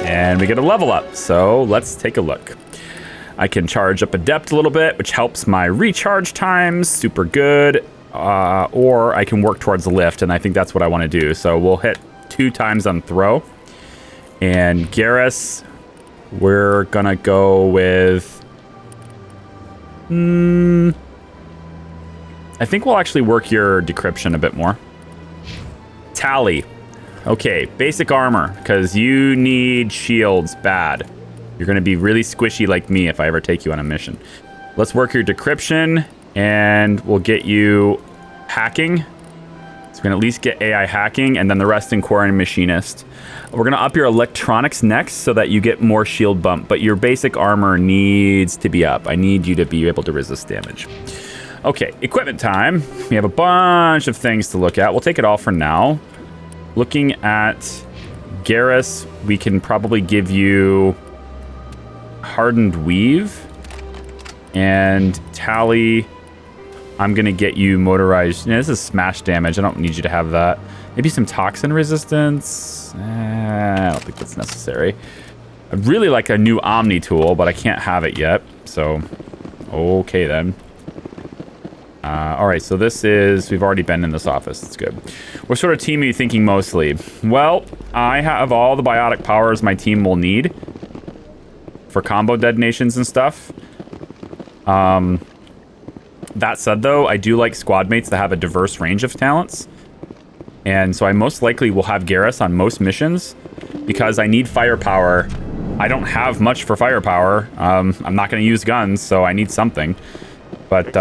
And we get a level up, so let's take a look. I can charge up Adept a little bit, which helps my recharge times, super good. Or I can work towards the lift, and I think that's what I want to do. So we'll hit 2 times on throw. And Garrus, we're gonna go with... I think we'll actually work your decryption a bit more. Tally. Okay, basic armor, because you need shields bad. You're going to be really squishy like me if I ever take you on a mission. Let's work your decryption, and we'll get you hacking. So we can at least get AI hacking, and then the rest in core and machinist. We're going to up your electronics next so that you get more shield bump, but your basic armor needs to be up. I need you to be able to resist damage. Okay, equipment time. We have a bunch of things to look at. We'll take it all for now. Looking at Garrus, we can probably give you hardened weave. And Tally, I'm going to get you motorized. This is smash damage. I don't need you to have that. Maybe some toxin resistance. I don't think that's necessary. I'd really like a new Omni tool, but I can't have it yet. So, okay then. All right, so this is... We've already been in this office. That's good. What sort of team are you thinking mostly? Well, I have all the biotic powers my team will need for combo detonations and stuff. That said, though, I do like squad mates that have a diverse range of talents. And so I most likely will have Garrus on most missions because I need firepower. I don't have much for firepower. I'm not going to use guns, so I need something. But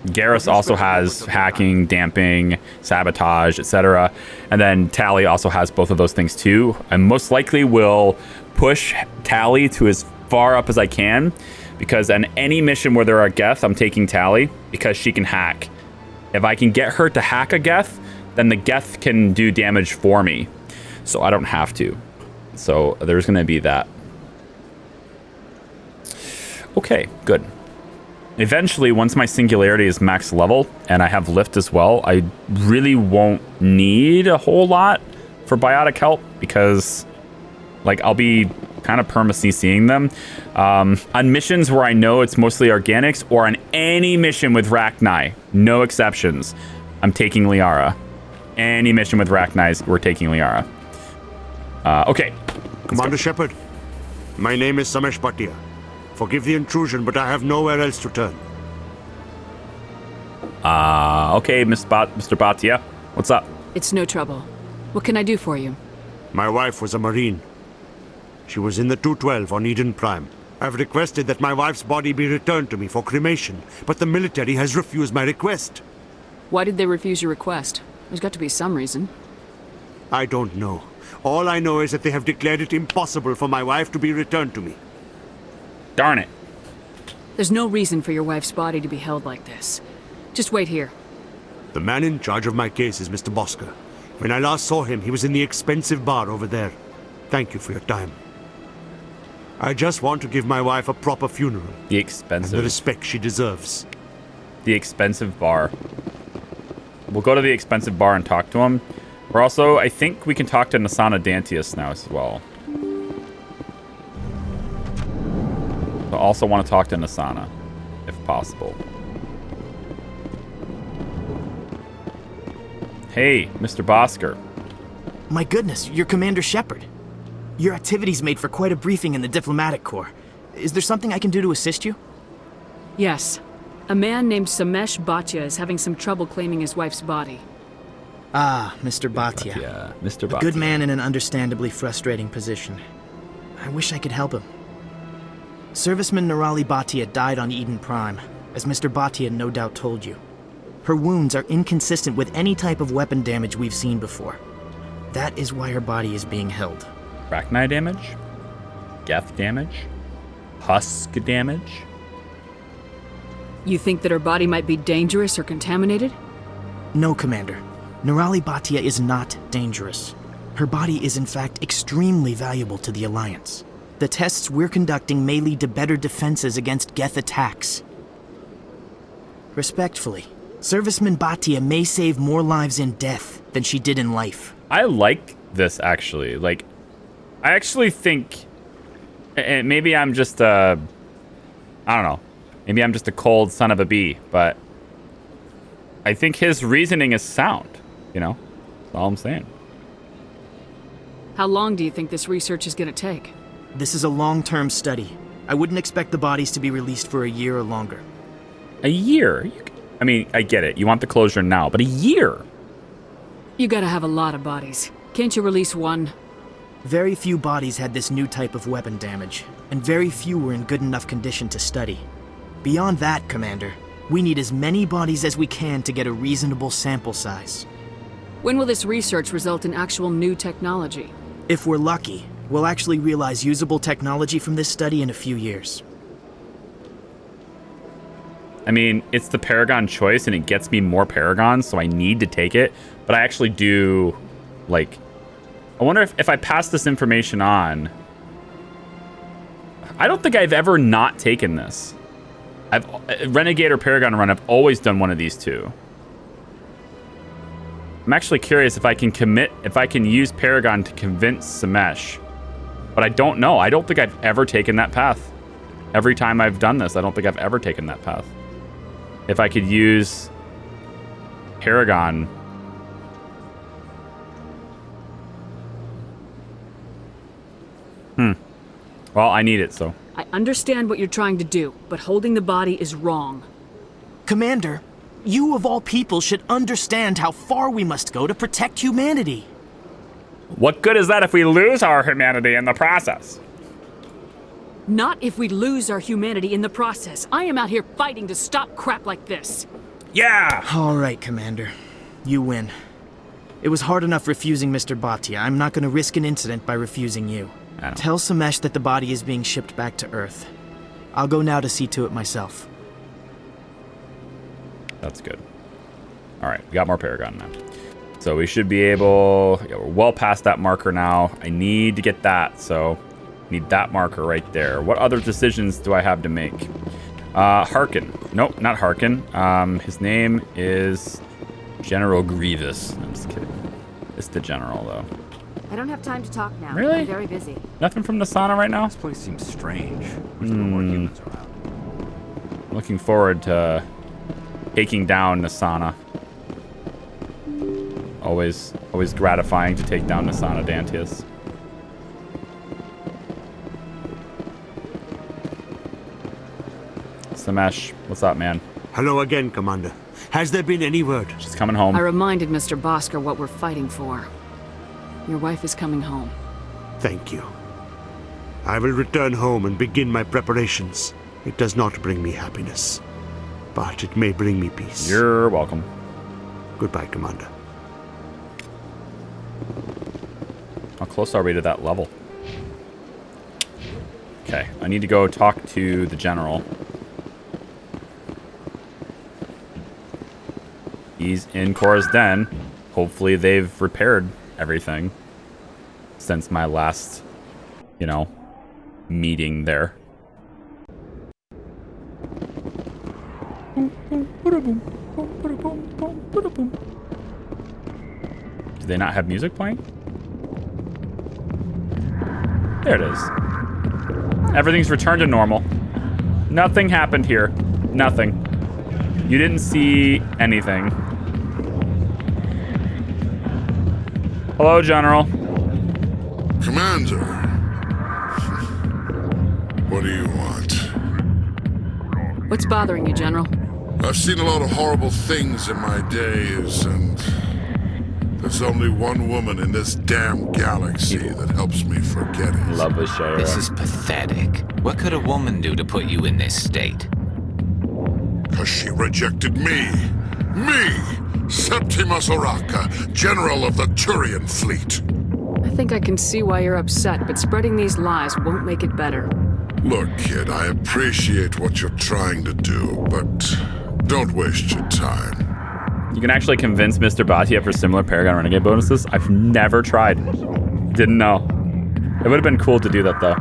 Garrus also has hacking, damping, sabotage, etc. And then Tally also has both of those things too. I most likely will push Tally to as far up as I can, because on any mission where there are Geth, I'm taking Tally because she can hack. If I can get her to hack a Geth, then the Geth can do damage for me. So I don't have to. So there's going to be that. Okay, good. Eventually, once my singularity is max level and I have lift as well, I really won't need a whole lot for biotic help because, like, I'll be kind of perma-CCing them. On missions where I know it's mostly organics, or on any mission with Rachni, no exceptions, I'm taking Liara. Any mission with Rachni, we're taking Liara. Okay. Commander Shepard, my name is Samesh Bhatia. Forgive the intrusion, but I have nowhere else to turn. Okay, Mr. Bhatia. What's up? It's no trouble. What can I do for you? My wife was a Marine. She was in the 212 on Eden Prime. I've requested that my wife's body be returned to me for cremation, but the military has refused my request. Why did they refuse your request? There's got to be some reason. I don't know. All I know is that they have declared it impossible for my wife to be returned to me. Darn it. There's no reason for your wife's body to be held like this. Just wait here. The man in charge of my case is Mr. Bosker. When I last saw him, he was in the expensive bar over there. Thank you for your time. I just want to give my wife a proper funeral. The expensive... And the respect she deserves. The expensive bar. We'll go to the expensive bar and talk to him. We're also... I think we can talk to Nasana Dantius now as well. I also want to talk to Nasana, if possible. Hey, Mr. Bosker. My goodness, you're Commander Shepard. Your activities made for quite a briefing in the Diplomatic Corps. Is there something I can do to assist you? Yes. A man named Samesh Bhatia is having some trouble claiming his wife's body. Ah, Mr. Bhatia. Mr. Bhatia. A good man in an understandably frustrating position. I wish I could help him. Serviceman Nirali Bhatia died on Eden Prime, as Mr. Bhatia no doubt told you. Her wounds are inconsistent with any type of weapon damage we've seen before. That is why her body is being held. Rachni damage? Geth damage? Husk damage? You think that her body might be dangerous or contaminated? No, Commander. Nirali Bhatia is not dangerous. Her body is in fact extremely valuable to the Alliance. The tests we're conducting may lead to better defenses against Geth attacks. Respectfully, Serviceman Bhatia may save more lives in death than she did in life. I like this, actually. Like, I actually think, and maybe I'm just I don't know, maybe I'm just a cold son of a bee, but I think his reasoning is sound, you know? That's all I'm saying. How long do you think this research is going to take? This is a long-term study. I wouldn't expect the bodies to be released for a year or longer. A year? I mean, I get it. You want the closure now, but a year? You gotta have a lot of bodies. Can't you release one? Very few bodies had this new type of weapon damage, and very few were in good enough condition to study. Beyond that, Commander, we need as many bodies as we can to get a reasonable sample size. When will this research result in actual new technology? If we're lucky, we'll actually realize usable technology from this study in a few years. I mean, it's the Paragon choice, and it gets me more Paragons, so I need to take it. But I actually do, like... I wonder if I pass this information on... I don't think I've ever not taken this. Renegade or Paragon Run, I've always done one of these two. I'm actually curious if I can use Paragon to convince Samesh. But I don't know. I don't think I've ever taken that path. Every time I've done this, I don't think I've ever taken that path. If I could use Paragon. Well, I need it, so. I understand what you're trying to do, but holding the body is wrong. Commander, you of all people should understand how far we must go to protect humanity. What good is that if we lose our humanity in the process? Not if we lose our humanity in the process. I am out here fighting to stop crap like this. Yeah! All right, Commander. You win. It was hard enough refusing Mr. Bhatia. I'm not going to risk an incident by refusing you. Tell Samesh that the body is being shipped back to Earth. I'll go now to see to it myself. That's good. All right, we got more Paragon now. So we should be able... Yeah, we're well past that marker now. I need to get that, so... Need that marker right there. What other decisions do I have to make? Harkin. Nope, not Harkin. His name is General Grievous. I'm just kidding. It's the General, though. I don't have time to talk now. Really? I'm very busy. Nothing from Nasana right now? This place seems strange. There's no more humans around. Looking forward to taking down Nasana. Always gratifying to take down Nasana Dantius. Samesh, what's up, man? Hello again, Commander. Has there been any word? She's coming home. I reminded Mr. Bhaskar what we're fighting for. Your wife is coming home. Thank you. I will return home and begin my preparations. It does not bring me happiness, but it may bring me peace. You're welcome. Goodbye, Commander. How close are we to that level? Okay, I need to go talk to the General. He's in Korra's den. Hopefully they've repaired everything since my last, you know, meeting there. Do they not have music playing? There it is. Everything's returned to normal. Nothing happened here. Nothing. You didn't see anything. Hello, General. Commander. What do you want? What's bothering you, General? I've seen a lot of horrible things in my days, and there's only one woman in this damn galaxy that helps me forget it. Love this show. This is pathetic. What could a woman do to put you in this state? Because she rejected me. Me! Septimus Oraka, General of the Turian Fleet. I think I can see why you're upset, but spreading these lies won't make it better. Look, kid, I appreciate what you're trying to do, but don't waste your time. You can actually convince Mr. Bhatia for similar Paragon Renegade bonuses. I've never tried. Didn't know. It would have been cool to do that, though.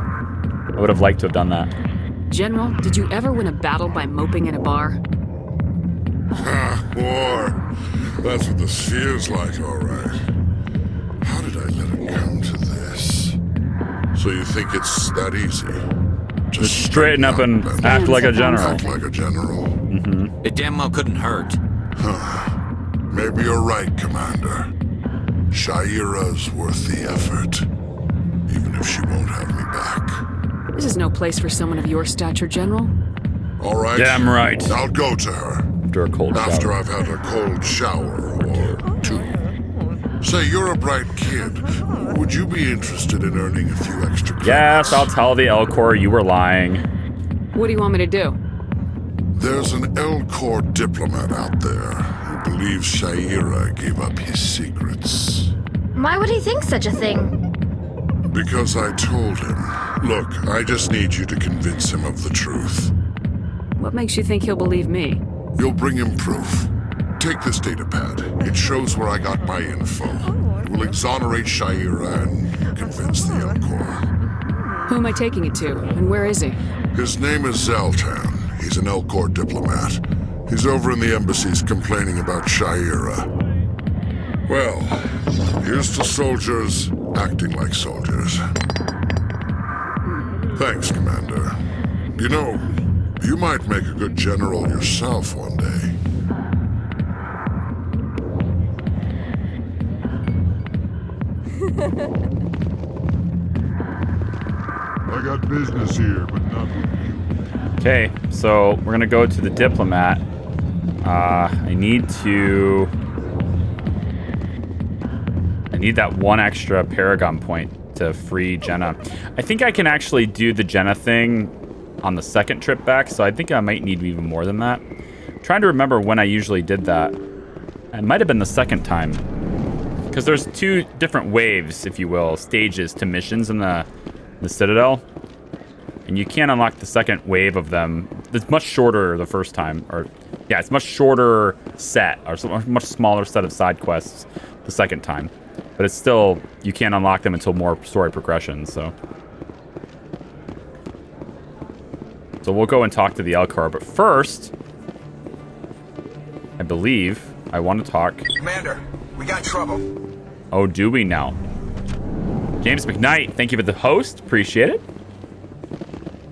I would have liked to have done that. General, did you ever win a battle by moping in a bar? Ha, war. That's what this feels like, all right. How did I let it come to this? So you think it's that easy? Just straighten up and act like a general. Act like a general. It damn well couldn't hurt. Maybe you're right, Commander. Shaira's worth the effort. Even if she won't have me back. This is no place for someone of your stature, General. All right. Damn right. I'll go to her. After a cold After shower. I've had a cold shower or two. Say, you're a bright kid. Would you be interested in earning a few extra credits? Yes, I'll tell the Elcor you were lying. What do you want me to do? There's an Elcor diplomat out there who believes Shaira gave up his secrets. Why would he think such a thing? Because I told him. Look, I just need you to convince him of the truth. What makes you think he'll believe me? You'll bring him proof. Take this datapad. It shows where I got my info. It will exonerate Shaira and convince the Elcor. Who am I taking it to, and where is he? His name is Zoltan. He's an Elcor diplomat. He's over in the embassies complaining about Shaira. Well, here's to soldiers acting like soldiers. Thanks, Commander. You know, you might make a good general yourself one day. I got business here, but not with you. Okay, so we're gonna go to the diplomat. I need that one extra Paragon point to free Jenna. I think I can actually do the Jenna thing on the second trip back, so I think I might need even more than that. I'm trying to remember when I usually did that. It might have been the second time. Because there's two different waves, if you will, stages to missions in the Citadel. And you can't unlock the second wave of them. It's much shorter the first time. Or, yeah, it's much shorter set, or much smaller set of side quests the second time. But it's still, you can't unlock them until more story progression, so. So we'll go and talk to the Elcor, but first, I believe I want to talk. Commander, we got trouble. Oh, do we now? James McKnight, thank you for the host. Appreciate it.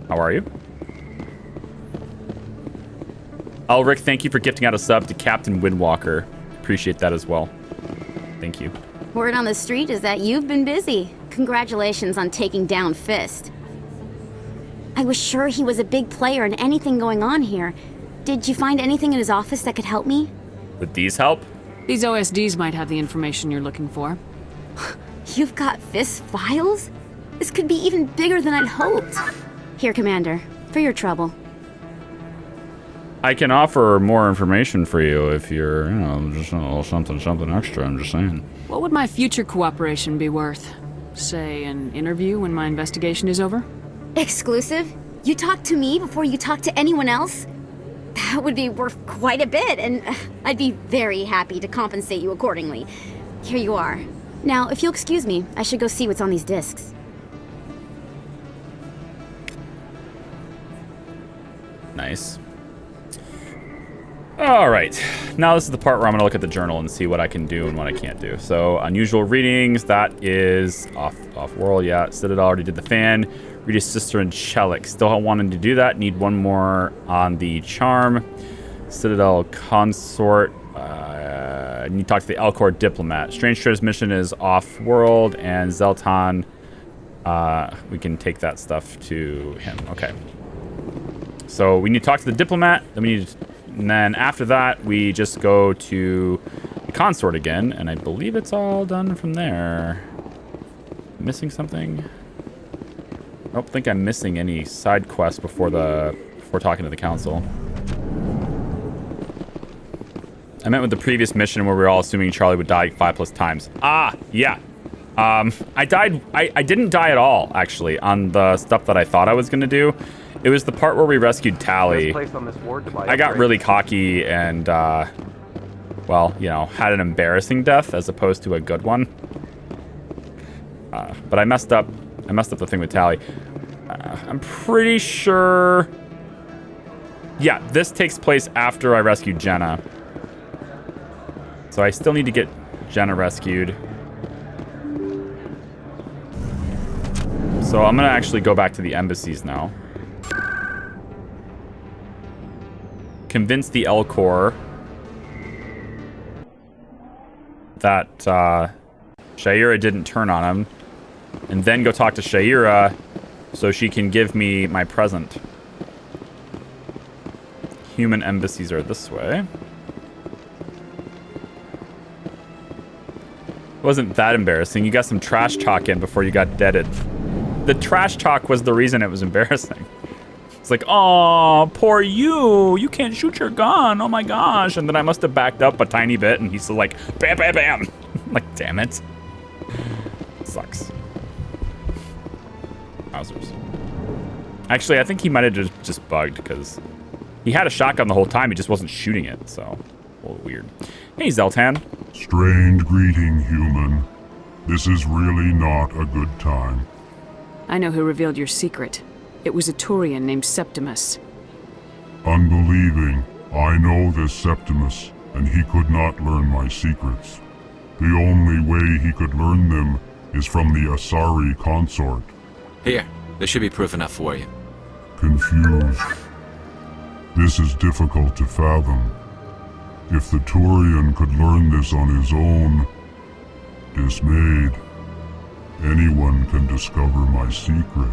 How are you? Ulrich, thank you for gifting out a sub to Captain Windwalker. Appreciate that as well. Thank you. Word on the street is that you've been busy. Congratulations on taking down Fist. I was sure he was a big player in anything going on here. Did you find anything in his office that could help me? Would these help? These OSDs might have the information you're looking for. You've got Fist's files? This could be even bigger than I'd hoped. Here, Commander, for your trouble. I can offer more information for you if you're, just a little something extra, I'm just saying. What would my future cooperation be worth? Say, an interview when my investigation is over? Exclusive? You talk to me before you talk to anyone else? That would be worth quite a bit, and I'd be very happy to compensate you accordingly. Here you are. Now, if you'll excuse me, I should go see what's on these discs. Nice. All right. Now this is the part where I'm going to look at the journal and see what I can do and what I can't do. So, unusual readings, that is off-world, yeah. Citadel already did the fan. Read his sister and Chelik. Still wanting to do that. Need one more on the charm. Citadel Consort. Need to talk to the Elcor diplomat. Strange transmission is off-world, and Zeltan, we can take that stuff to him. Okay. So we need to talk to the diplomat. And then after that, we just go to the consort again, and I believe it's all done from there. Missing something? I don't think I'm missing any side quests before talking to the council. I meant with the previous mission where we were all assuming Charlie would die 5+ times. Ah, yeah. I died. I didn't die at all, actually, on the stuff that I thought I was going to do. It was the part where we rescued Tally. I got really cocky and, well, had an embarrassing death as opposed to a good one. But I messed up the thing with Tally. I'm pretty sure... Yeah, this takes place after I rescued Jenna. So I still need to get Jenna rescued. So I'm gonna actually go back to the embassies now. Convince the Elcor that Shaira didn't turn on him, and then go talk to Shaira so she can give me my present. Human embassies are this way. It wasn't that embarrassing. You got some trash talk in before you got deaded. The trash talk was the reason it was embarrassing. It's like, oh, poor you. You can't shoot your gun. Oh my gosh. And then I must have backed up a tiny bit, and he's still like, bam, bam, bam. Like, damn it. Sucks. Wowzers. Actually, I think he might have just bugged, because he had a shotgun the whole time. He just wasn't shooting it, so a little weird. Hey, Zeltan. Strange greeting, human. This is really not a good time. I know who revealed your secret. It was a Turian named Septimus. Unbelieving, I know this Septimus, and he could not learn my secrets. The only way he could learn them is from the Asari Consort. Here, there should be proof enough for you. Confused. This is difficult to fathom. If the Turian could learn this on his own, dismayed, anyone can discover my secret.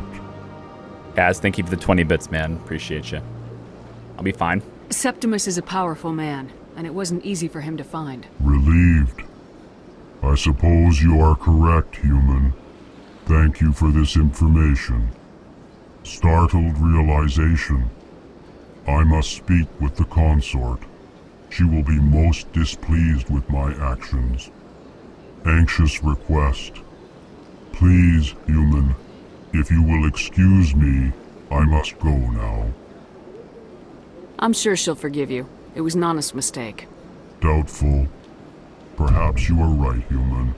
Guys, thank you for the 20 bits, man. Appreciate you. I'll be fine. Septimus is a powerful man, and it wasn't easy for him to find. Relieved. I suppose you are correct, human. Thank you for this information. Startled realization. I must speak with the consort. She will be most displeased with my actions. Anxious request. Please, human, if you will excuse me, I must go now. I'm sure she'll forgive you. It was an honest mistake. Doubtful. Perhaps you are right, human.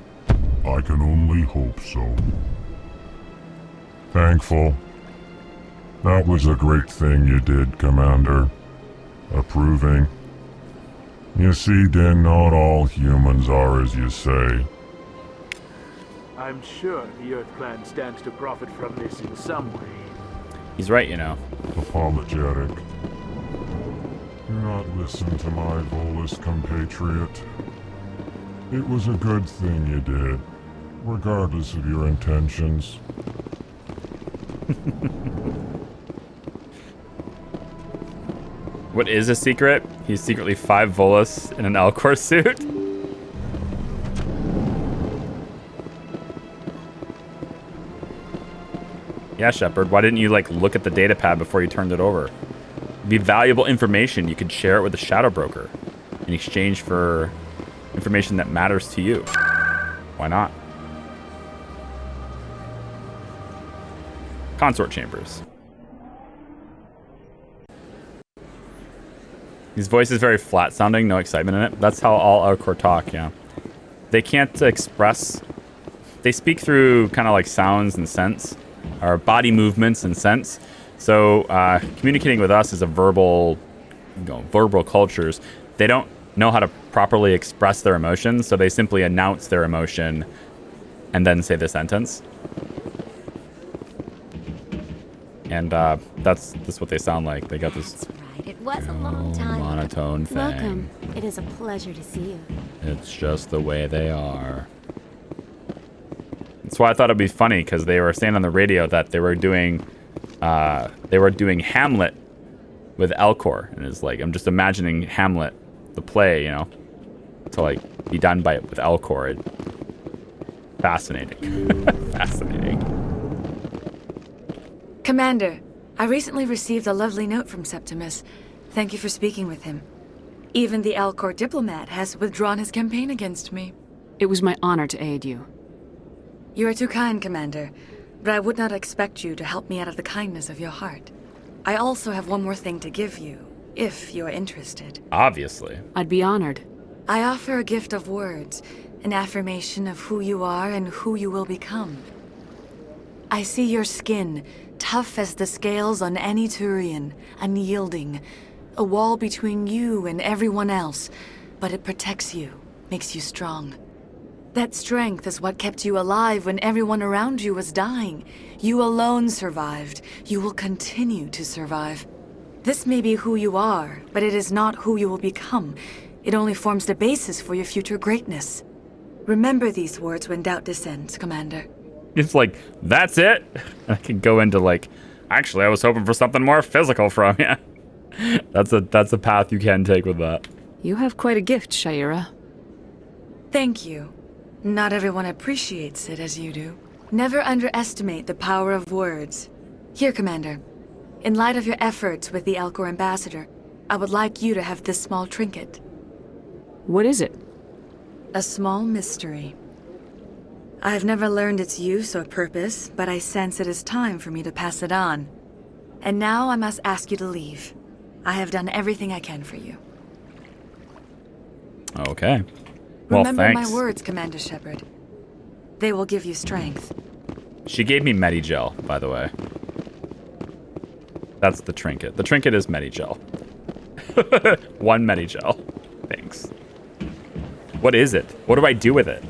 I can only hope so. Thankful. That was a great thing you did, Commander. Approving. You see, Din, not all humans are as you say. I'm sure the Earth Clan stands to profit from this in some way. He's right, you know. Apologetic. Do not listen to my Volus compatriot. It was a good thing you did, regardless of your intentions. What is a secret? He's secretly 5 Volus in an Elcor suit. Yeah, Shepard, why didn't you, like, look at the data pad before you turned it over? It'd be valuable information. You could share it with the Shadow Broker in exchange for information that matters to you. Why not? Consort chambers. His voice is very flat sounding, no excitement in it. That's how all Elcor talk, yeah. They can't express... They speak through kind of like sounds and scents, or body movements and scents. So communicating with us is a verbal, verbal cultures. They don't know how to properly express their emotions, so they simply announce their emotion and then say the sentence. And that's what they sound like. They got this... It was a long time. Monotone thing. Welcome. It is a pleasure to see you. It's just the way they are. That's why I thought it'd be funny, because they were saying on the radio that they were doing Hamlet with Elcor, and it's like I'm just imagining Hamlet, the play, you know, to like be done by with Elcor. Fascinating. Fascinating. Commander, I recently received a lovely note from Septimus. Thank you for speaking with him. Even the Elcor diplomat has withdrawn his campaign against me. It was my honor to aid you. You are too kind, Commander, but I would not expect you to help me out of the kindness of your heart. I also have one more thing to give you, if you are interested. Obviously. I'd be honored. I offer a gift of words, an affirmation of who you are and who you will become. I see your skin, tough as the scales on any Turian, unyielding, a wall between you and everyone else, but it protects you, makes you strong. That strength is what kept you alive when everyone around you was dying. You alone survived. You will continue to survive. This may be who you are, but it is not who you will become. It only forms the basis for your future greatness. Remember these words when doubt descends, Commander. It's like, that's it? I can go into like, actually, I was hoping for something more physical from you. That's a path you can take with that. You have quite a gift, Shaira. Thank you. Not everyone appreciates it as you do. Never underestimate the power of words. Here, Commander. In light of your efforts with the Elcor ambassador, I would like you to have this small trinket. What is it? A small mystery. I have never learned its use or purpose, but I sense it is time for me to pass it on. And now I must ask you to leave. I have done everything I can for you. Okay. Well, Remember thanks. my words, Commander Shepard. They will give you strength. She gave me Medigel, by the way. That's the trinket. The trinket is Medigel. 1 Medigel. Thanks. What is it? What do I do with it?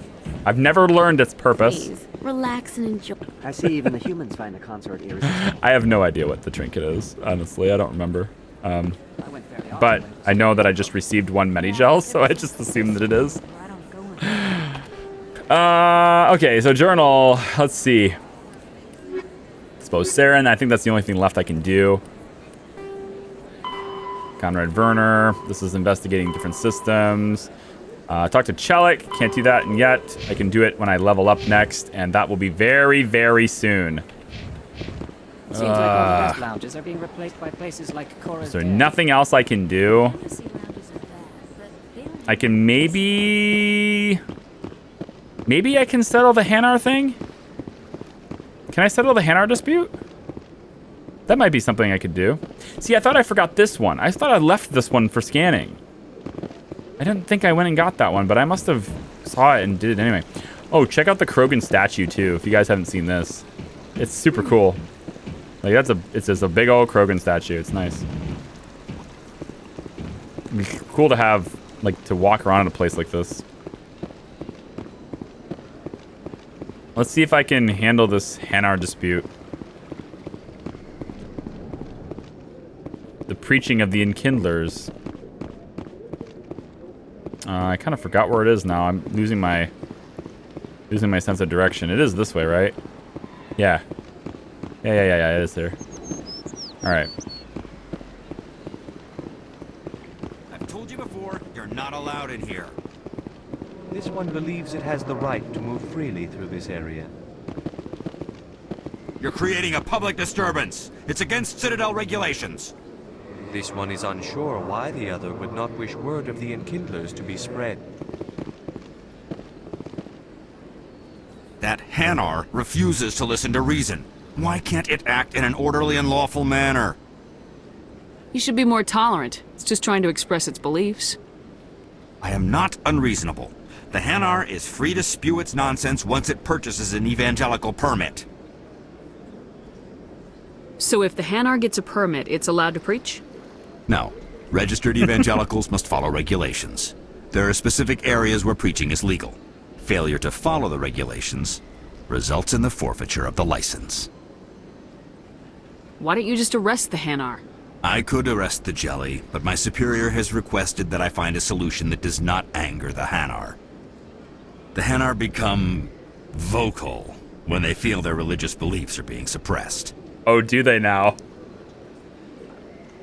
I've never learned its purpose. Please, relax and enjoy. I see even the humans find the consort irresistible. I have no idea what the trinket is, honestly. I don't remember. But I know that I just received 1 Medigel, so I just assume that it is. Okay, so journal. Let's see. Expose Saren. I think that's the only thing left I can do. Conrad Werner. This is investigating different systems. Talk to Chelik. Can't do that yet. I can do it when I level up next, and that will be very, very soon. Seems like all the best lounges are being replaced by places like Cora's. Is there nothing else I can do? I can maybe I can settle the Hanar thing? Can I settle the Hanar dispute? That might be something I could do. See, I thought I forgot this one. I thought I left this one for scanning. I didn't think I went and got that one, but I must have saw it and did it anyway. Oh, check out the Krogan statue too, if you guys haven't seen this. It's super cool. Like it's just a big old Krogan statue. It's nice. It'd be cool to have, like, to walk around in a place like this. Let's see if I can handle this Hanar dispute. The preaching of the Enkindlers. I kind of forgot where it is now. I'm losing my sense of direction. It is this way, right? Yeah. Yeah, it is there. Alright. I've told you before, you're not allowed in here. This one believes it has the right to move freely through this area. You're creating a public disturbance. It's against Citadel regulations. This one is unsure why the other would not wish word of the Enkindlers to be spread. That Hanar refuses to listen to reason. Why can't it act in an orderly and lawful manner? You should be more tolerant. It's just trying to express its beliefs. I am not unreasonable. The Hanar is free to spew its nonsense once it purchases an evangelical permit. So if the Hanar gets a permit, it's allowed to preach? No. Registered evangelicals must follow regulations. There are specific areas where preaching is legal. Failure to follow the regulations results in the forfeiture of the license. Why don't you just arrest the Hanar? I could arrest the jelly, but my superior has requested that I find a solution that does not anger the Hanar. The Hanar become vocal when they feel their religious beliefs are being suppressed. Oh, do they now?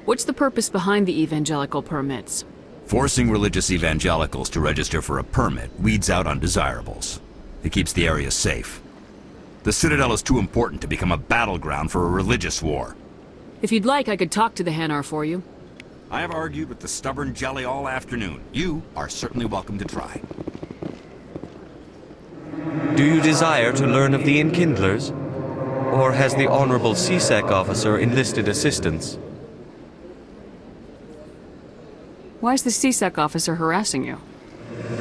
What's the purpose behind the evangelical permits? Forcing religious evangelicals to register for a permit weeds out undesirables. It keeps the area safe. The Citadel is too important to become a battleground for a religious war. If you'd like, I could talk to the Hanar for you. I have argued with the stubborn jelly all afternoon. You are certainly welcome to try. Do you desire to learn of the Enkindlers? Or has the Honorable CSEC officer enlisted assistance? Why is the CSEC officer harassing you?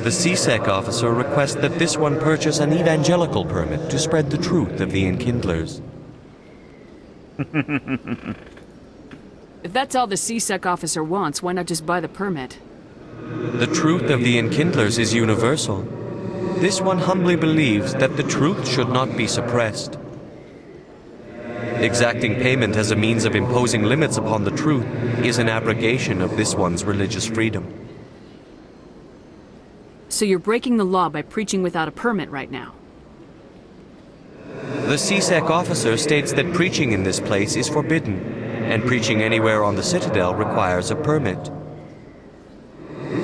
The CSEC officer requests that this one purchase an evangelical permit to spread the truth of the Enkindlers. If that's all the CSEC officer wants, why not just buy the permit? The truth of the Enkindlers is universal. This one humbly believes that the truth should not be suppressed. Exacting payment as a means of imposing limits upon the truth is an abrogation of this one's religious freedom. So you're breaking the law by preaching without a permit right now? The CSEC officer states that preaching in this place is forbidden, and preaching anywhere on the Citadel requires a permit.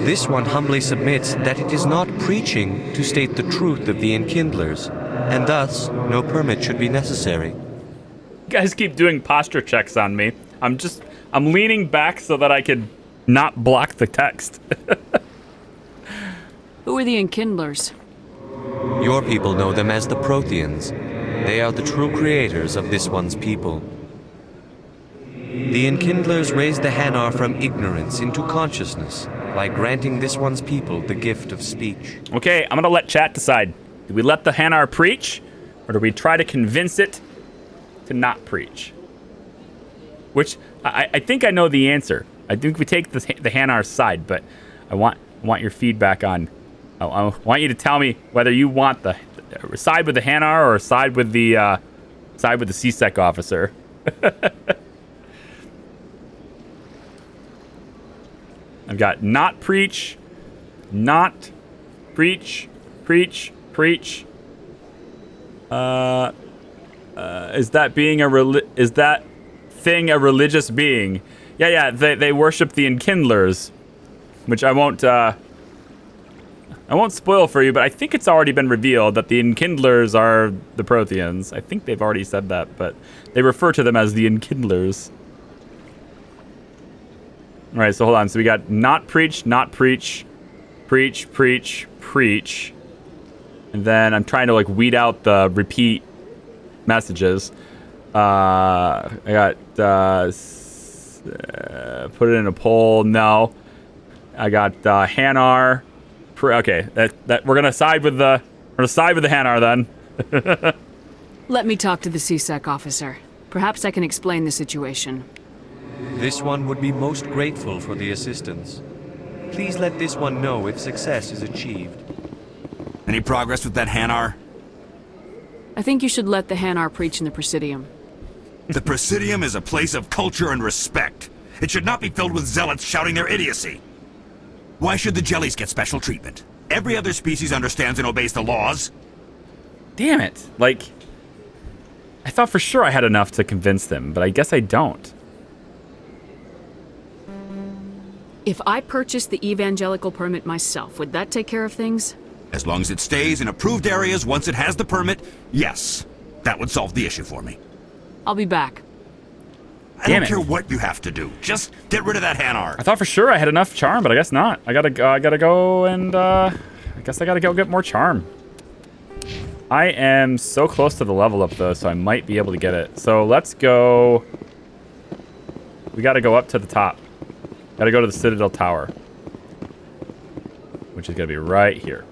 This one humbly submits that it is not preaching to state the truth of the Enkindlers, and thus no permit should be necessary. You guys keep doing posture checks on me. I'm leaning back so that I could not block the text. Who are the Enkindlers? Your people know them as the Protheans. They are the true creators of this one's people. The Enkindlers raised the Hanar from ignorance into consciousness by granting this one's people the gift of speech. Okay, I'm gonna let chat decide. Do we let the Hanar preach, or do we try to convince it to not preach? Which, I think I know the answer. I think we take the Hanar's side, but I want your feedback on... I want you to tell me whether you want the side with the Hanar or side with the CSEC officer. I've got not preach, not preach, preach, preach. Is that thing a religious being? Yeah. They worship the Enkindlers, which I won't spoil for you, but I think it's already been revealed that the Enkindlers are the Protheans. I think they've already said that, but they refer to them as the Enkindlers. All right, so hold on. So we got not preach, not preach, preach, preach, preach. And then I'm trying to like weed out the repeat messages. I got put it in a poll. No. I got Hanar. Okay, that we're gonna side with the Hanar then. Let me talk to the CSEC officer. Perhaps I can explain the situation. This one would be most grateful for the assistance. Please let this one know if success is achieved. Any progress with that Hanar? I think you should let the Hanar preach in the Presidium. The Presidium is a place of culture and respect. It should not be filled with zealots shouting their idiocy. Why should the jellies get special treatment? Every other species understands and obeys the laws. Damn it. Like, I thought for sure I had enough to convince them, but I guess I don't. If I purchased the evangelical permit myself, would that take care of things? As long as it stays in approved areas once it has the permit, yes. That would solve the issue for me. I'll be back. I don't care what you have to do. Just get rid of that Hanar. I thought for sure I had enough charm, but I guess not. I gotta go and I guess I gotta go get more charm. I am so close to the level up though, so I might be able to get it. So let's go. We gotta go up to the top. Gotta go to the Citadel Tower, which is gonna be right here.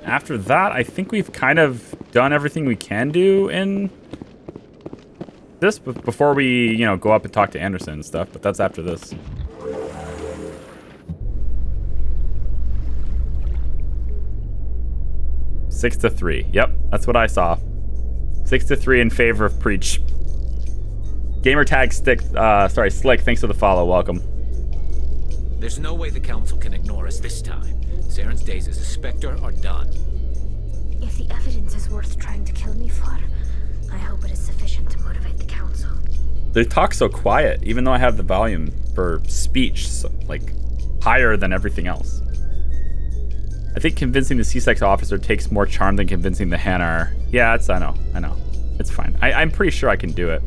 After that, I think we've kind of done everything we can do in this before we, go up and talk to Anderson and stuff, but that's after this. Six to 3. Yep, that's what I saw. 6-3 in favor of Preach. Gamertag Slick, thanks for the follow. Welcome. There's no way the Council can ignore us this time. Zaren's days as a Spectre are done. If the evidence is worth trying to kill me for, I hope it is sufficient to motivate the Council. They talk so quiet, even though I have the volume for speech, higher than everything else. I think convincing the CSEC officer takes more charm than convincing the Hanar. Yeah, I know. It's fine. I'm pretty sure I can do it.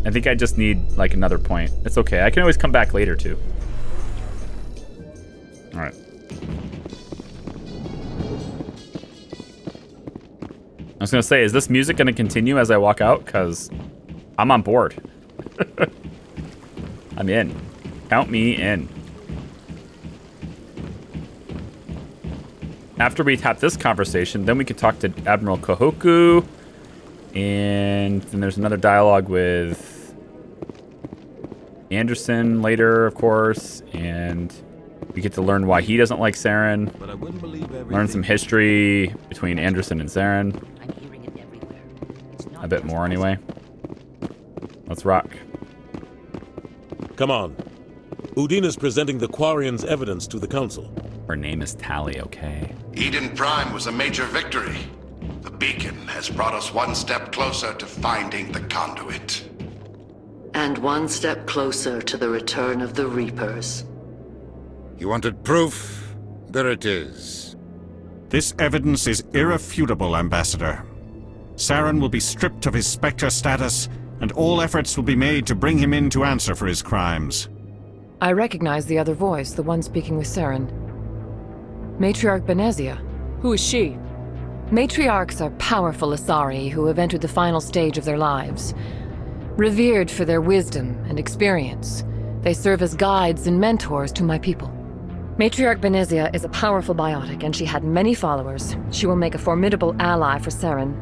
I think I just need, another point. It's okay. I can always come back later, too. Alright. I was going to say, is this music going to continue as I walk out? Because I'm on board. I'm in. Count me in. After we have this conversation, then we can talk to Admiral Kohoku. And then there's another dialogue with Anderson later, of course. And We get to learn why he doesn't like Saren. Learn some history between Anderson and Saren. A bit more, anyway. Let's rock. Come on. Udina's presenting the Quarians' evidence to the Council. Her name is Tali, okay? Eden Prime was a major victory. The beacon has brought us one step closer to finding the conduit. And one step closer to the return of the Reapers. You wanted proof? There it is. This evidence is irrefutable, Ambassador. Saren will be stripped of his Spectre status, and all efforts will be made to bring him in to answer for his crimes. I recognize the other voice, the one speaking with Saren. Matriarch Benezia. Who is she? Matriarchs are powerful Asari who have entered the final stage of their lives. Revered for their wisdom and experience, they serve as guides and mentors to my people. Matriarch Benezia is a powerful biotic, and she had many followers. She will make a formidable ally for Saren.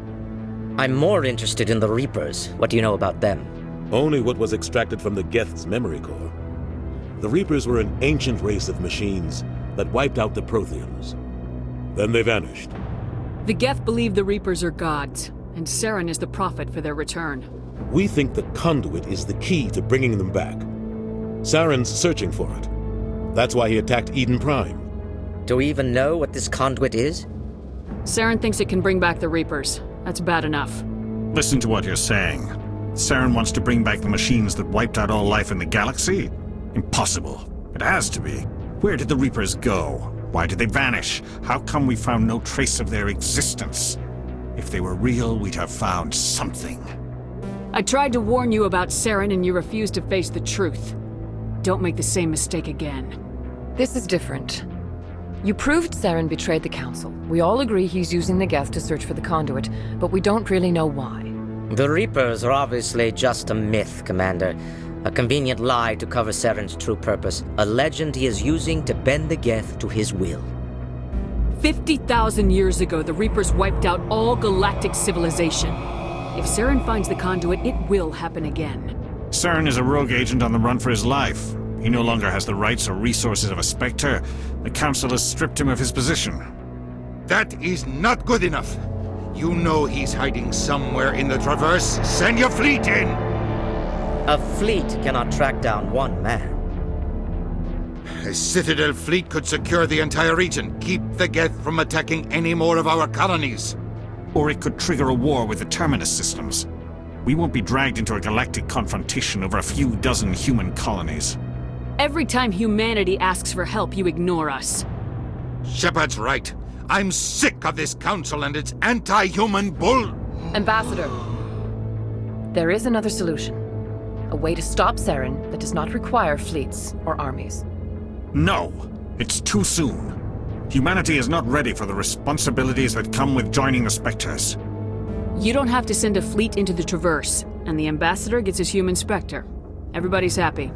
I'm more interested in the Reapers. What do you know about them? Only what was extracted from the Geth's memory core. The Reapers were an ancient race of machines that wiped out the Protheans. Then they vanished. The Geth believe the Reapers are gods, and Saren is the prophet for their return. We think the conduit is the key to bringing them back. Saren's searching for it. That's why he attacked Eden Prime. Do we even know what this conduit is? Saren thinks it can bring back the Reapers. That's bad enough. Listen to what you're saying. Saren wants to bring back the machines that wiped out all life in the galaxy? Impossible. It has to be. Where did the Reapers go? Why did they vanish? How come we found no trace of their existence? If they were real, we'd have found something. I tried to warn you about Saren and you refused to face the truth. Don't make the same mistake again. This is different. You proved Saren betrayed the Council. We all agree he's using the Geth to search for the conduit, but we don't really know why. The Reapers are obviously just a myth, Commander. A convenient lie to cover Saren's true purpose. A legend he is using to bend the Geth to his will. 50,000 years ago, the Reapers wiped out all galactic civilization. If Saren finds the conduit, it will happen again. Saren is a rogue agent on the run for his life. He no longer has the rights or resources of a Spectre. The Council has stripped him of his position. That is not good enough. You know he's hiding somewhere in the Traverse. Send your fleet in! A fleet cannot track down one man. A Citadel fleet could secure the entire region, keep the Geth from attacking any more of our colonies. Or it could trigger a war with the Terminus systems. We won't be dragged into a galactic confrontation over a few dozen human colonies. Every time humanity asks for help, you ignore us. Shepard's right. I'm sick of this council and its anti-human bull. Ambassador, there is another solution. A way to stop Saren that does not require fleets or armies. No, it's too soon. Humanity is not ready for the responsibilities that come with joining the Spectres. You don't have to send a fleet into the Traverse, and the Ambassador gets his human Spectre. Everybody's happy.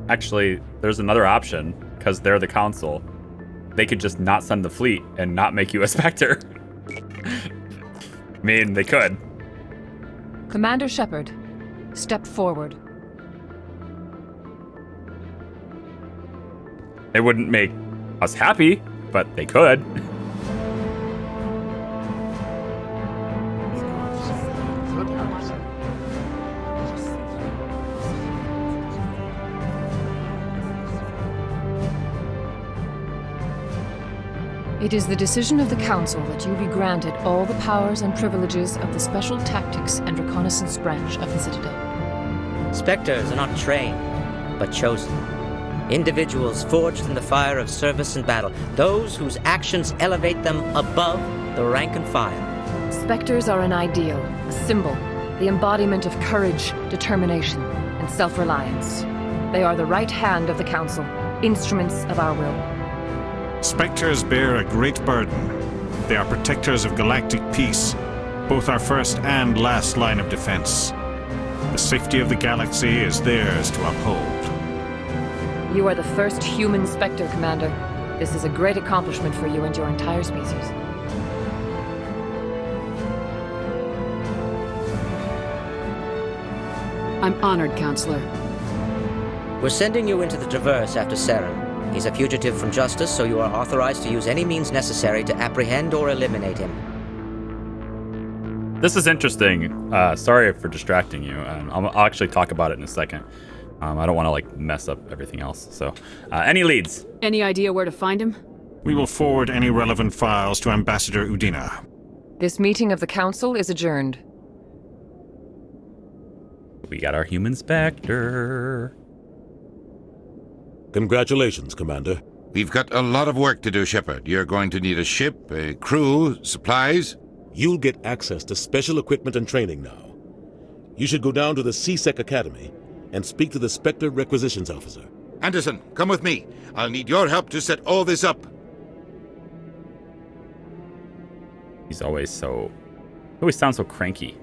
Actually, there's another option, because they're the Council. They could just not send the fleet and not make you a Spectre. I mean, they could. Commander Shepard, step forward. It wouldn't make us happy, but they could. It is the decision of the Council that you be granted all the powers and privileges of the Special Tactics and Reconnaissance branch of the Citadel. Spectres are not trained, but chosen. Individuals forged in the fire of service and battle, those whose actions elevate them above the rank and file. Spectres are an ideal, a symbol, the embodiment of courage, determination, and self-reliance. They are the right hand of the Council, instruments of our will. Spectres bear a great burden. They are protectors of galactic peace, both our first and last line of defense. The safety of the galaxy is theirs to uphold. You are the first human Spectre, Commander. This is a great accomplishment for you and your entire species. I'm honored, Counselor. We're sending you into the Traverse after Saren. He's a fugitive from justice, so you are authorized to use any means necessary to apprehend or eliminate him. This is interesting. Sorry for distracting you. I'll actually talk about it in a second. I don't want to like mess up everything else. So, any leads? Any idea where to find him? We will forward any relevant files to Ambassador Udina. This meeting of the Council is adjourned. We got our human Spectre. Congratulations, Commander. We've got a lot of work to do, Shepard. You're going to need a ship, a crew, supplies. You'll get access to special equipment and training now. You should go down to the CSEC Academy and speak to the Spectre Requisitions Officer. Anderson, come with me. I'll need your help to set all this up. He always sounds so cranky.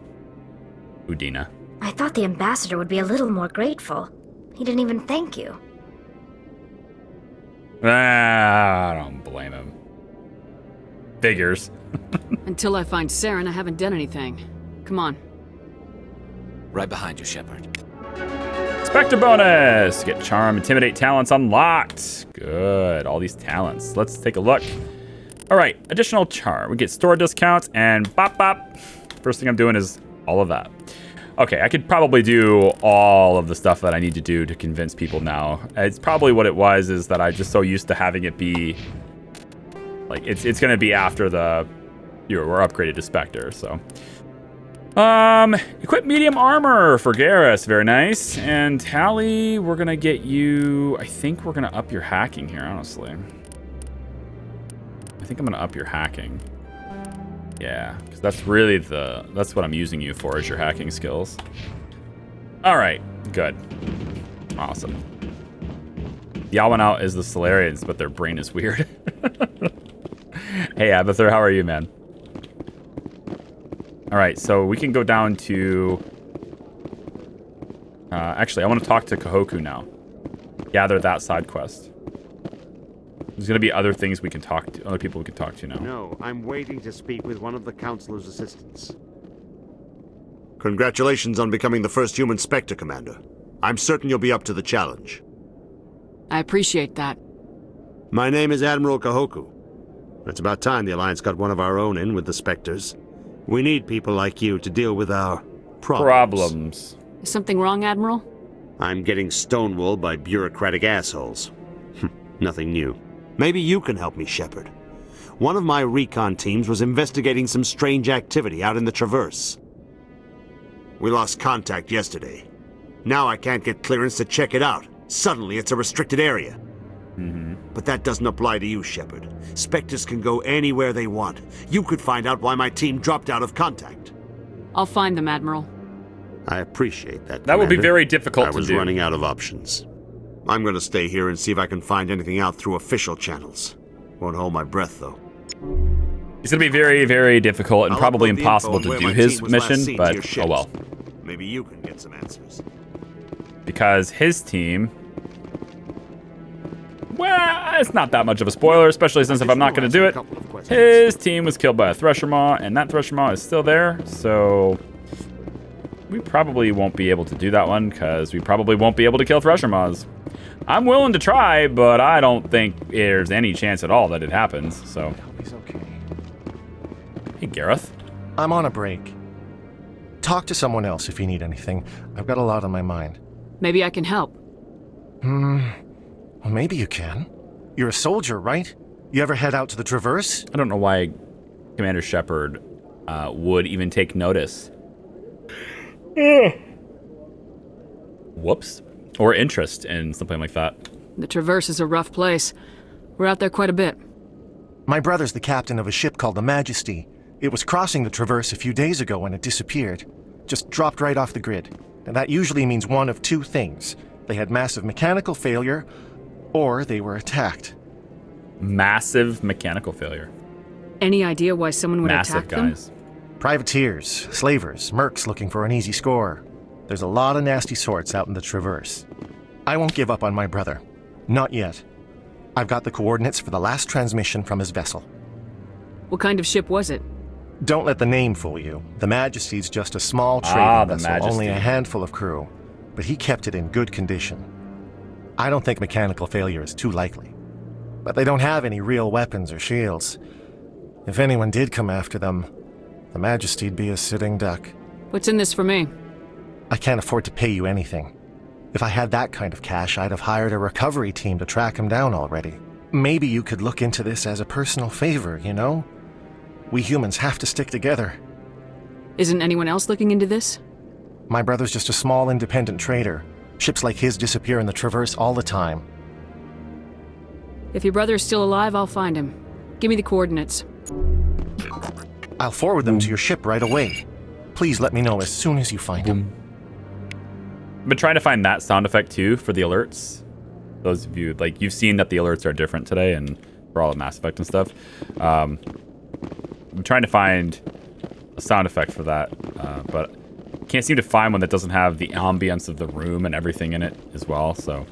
Udina. I thought the ambassador would be a little more grateful. He didn't even thank you. I don't blame him. Figures. Until I find Saren, I haven't done anything. Come on. Right behind you, Shepard. Spectre bonus! Get charm, intimidate talents unlocked. Good, all these talents. Let's take a look. All right, additional charm. We get store discounts and bop bop. First thing I'm doing is all of that. Okay, I could probably do all of the stuff that I need to do to convince people now. It's probably what it was, is that I'm just so used to having it be like it's gonna be after we're upgraded to Spectre, so. Equip medium armor for Garrus, very nice. And Tally, we're gonna get you, I think we're gonna up your hacking here, honestly. I think I'm gonna up your hacking. Yeah, because that's really that's what I'm using you for, is your hacking skills. All right, good. Awesome. Yawanao is the Solarians, but their brain is weird. Hey, Abathur, how are you, man? All right, so we can go down to... actually, I want to talk to Kahoku now. Gather that side quest. There's going to be other things we can talk to, other people we can talk to now. No, I'm waiting to speak with one of the Councilor's assistants. Congratulations on becoming the first human Spectre, Commander. I'm certain you'll be up to the challenge. I appreciate that. My name is Admiral Kahoku. It's about time the Alliance got one of our own in with the Spectres. We need people like you to deal with our problems. Is something wrong, Admiral? I'm getting stonewalled by bureaucratic assholes. Nothing new. Maybe you can help me, Shepard. One of my recon teams was investigating some strange activity out in the Traverse. We lost contact yesterday. Now I can't get clearance to check it out. Suddenly it's a restricted area. But that doesn't apply to you, Shepard. Spectres can go anywhere they want. You could find out why my team dropped out of contact. I'll find them, Admiral. I appreciate that, That would be Commander. very difficult to do. I was running out of options. I'm going to stay here and see if I can find anything out through official channels. Won't hold my breath, though. It's going to be very, very difficult and I'll probably upload the impossible info to on do where my his team was last mission, seen to your but ships. oh well. Maybe you can get some answers. Because his team... Well, it's not that much of a spoiler, especially since if I'm not going to do it, his team was killed by a Thresher Maw, and that Thresher Maw is still there, so... We probably won't be able to do that one, because we probably won't be able to kill Thresher Maws. I'm willing to try, but I don't think there's any chance at all that it happens, so... He's okay. Hey, Gareth. I'm on a break. Talk to someone else if you need anything. I've got a lot on my mind. Maybe I can help. Well, maybe you can. You're a soldier, right? You ever head out to the Traverse? I don't know why Commander Shepard would even take notice. Whoops. Or interest in something like that. The Traverse is a rough place. We're out there quite a bit. My brother's the captain of a ship called the Majesty. It was crossing the Traverse a few days ago when it disappeared. Just dropped right off the grid. And that usually means one of two things. They had massive mechanical failure, or they were attacked. Massive mechanical failure. Any idea why someone would attack them? Massive guys. Privateers, slavers, mercs looking for an easy score. There's a lot of nasty sorts out in the Traverse. I won't give up on my brother. Not yet. I've got the coordinates for the last transmission from his vessel. What kind of ship was it? Don't let the name fool you. The Majesty's just a small trading vessel, Majesty. only a handful of crew. But he kept it in good condition. I don't think mechanical failure is too likely. But they don't have any real weapons or shields. If anyone did come after them, the Majesty'd be a sitting duck. What's in this for me? I can't afford to pay you anything. If I had that kind of cash, I'd have hired a recovery team to track him down already. Maybe you could look into this as a personal favor, you know? We humans have to stick together. Isn't anyone else looking into this? My brother's just a small independent trader. Ships like his disappear in the Traverse all the time. If your brother is still alive, I'll find him. Give me the coordinates. I'll forward them to your ship right away. Please let me know as soon as you find him. I've been trying to find that sound effect too for the alerts. Those of you, like, you've seen that the alerts are different today and for all of Mass Effect and stuff. I'm trying to find a sound effect for that, but can't seem to find one that doesn't have the ambience of the room and everything in it as well, so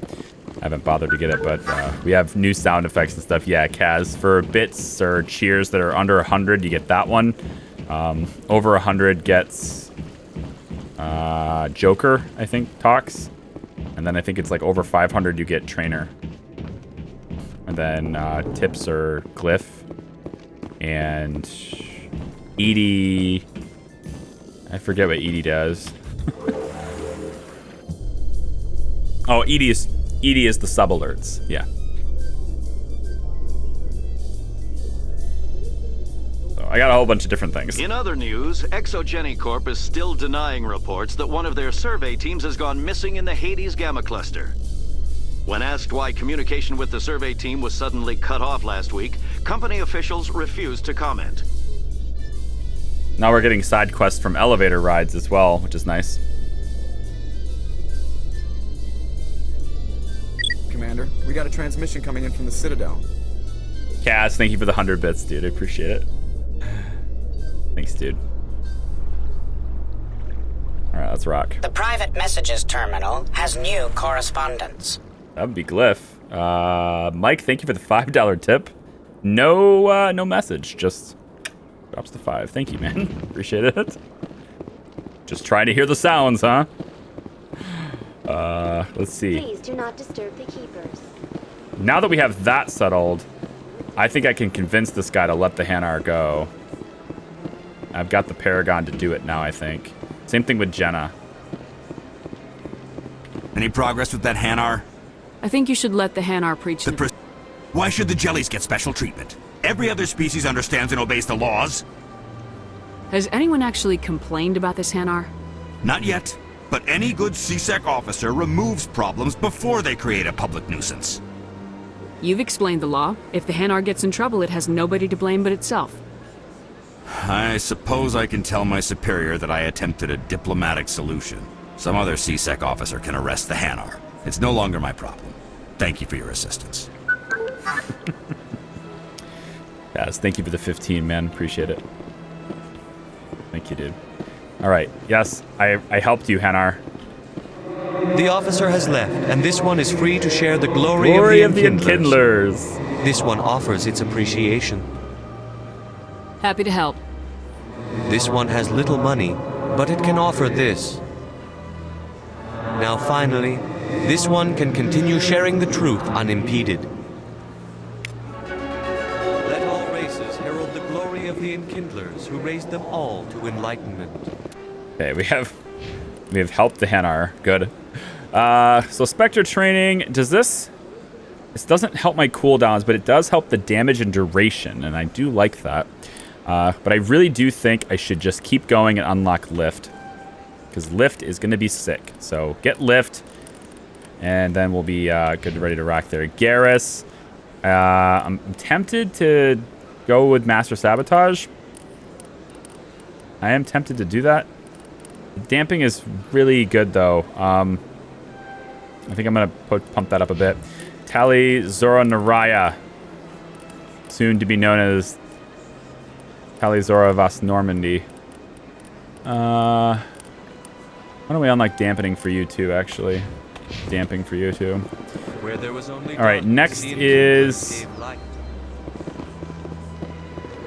I haven't bothered to get it, but we have new sound effects and stuff. Yeah, Kaz, for bits or cheers that are under 100, you get that one. Over 100 gets Joker, I think, talks. And then I think it's like over 500 you get Trainer. And then tips are Glyph. And Edie... I forget what Edie does. Oh, Edie is the sub alerts. Yeah. So I got a whole bunch of different things. In other news, Exogeny Corp is still denying reports that one of their survey teams has gone missing in the Hades Gamma Cluster. When asked why communication with the survey team was suddenly cut off last week, company officials refused to comment. Now we're getting side quests from elevator rides as well, which is nice. Commander, we got a transmission coming in from the Citadel. Cass, thank you for the 100 bits, dude. I appreciate it. Thanks, dude. All right, let's rock. The private messages terminal has new correspondence. That would be Glyph. Mike, thank you for the $5 tip. No message, just drops the 5. Thank you, man. Appreciate it. Just trying to hear the sounds, huh? Let's see. Please do not disturb the keepers. Now that we have that settled, I think I can convince this guy to let the Hanar go. I've got the Paragon to do it now, I think. Same thing with Jenna. Any progress with that Hanar? I think you should let the Hanar preach the... Why should the jellies get special treatment? Every other species understands and obeys the laws. Has anyone actually complained about this Hanar? Not yet, but any good CSEC officer removes problems before they create a public nuisance. You've explained the law. If the Hanar gets in trouble, it has nobody to blame but itself. I suppose I can tell my superior that I attempted a diplomatic solution. Some other CSEC officer can arrest the Hanar. It's no longer my problem. Thank you for your assistance. Yes, thank you for the 15, man. Appreciate it. Thank you, dude. All right. Yes, I helped you, Hanar. The officer has left, and this one is free to share the glory of the Enkindlers. This one offers its appreciation. Happy to help. This one has little money, but it can offer this. Now finally, this one can continue sharing the truth unimpeded. Let all races herald the glory of the Enkindlers who raised them all to enlightenment. Okay, we have helped the Hanar. Good. So Spectre training, this doesn't help my cooldowns, but it does help the damage and duration, and I do like that. But I really do think I should just keep going and unlock Lift, because Lift is going to be sick. So get Lift, and then we'll be good and ready to rock there. Garrus, I'm tempted to go with Master Sabotage. I am tempted to do that. Damping is really good, though. I think I'm going to pump that up a bit. Tali Zora Naraya, soon to be known as Tali Zora Vas Normandy. Why don't we unlock dampening for you too, actually? Damping for you too. Where there was only all right, next is...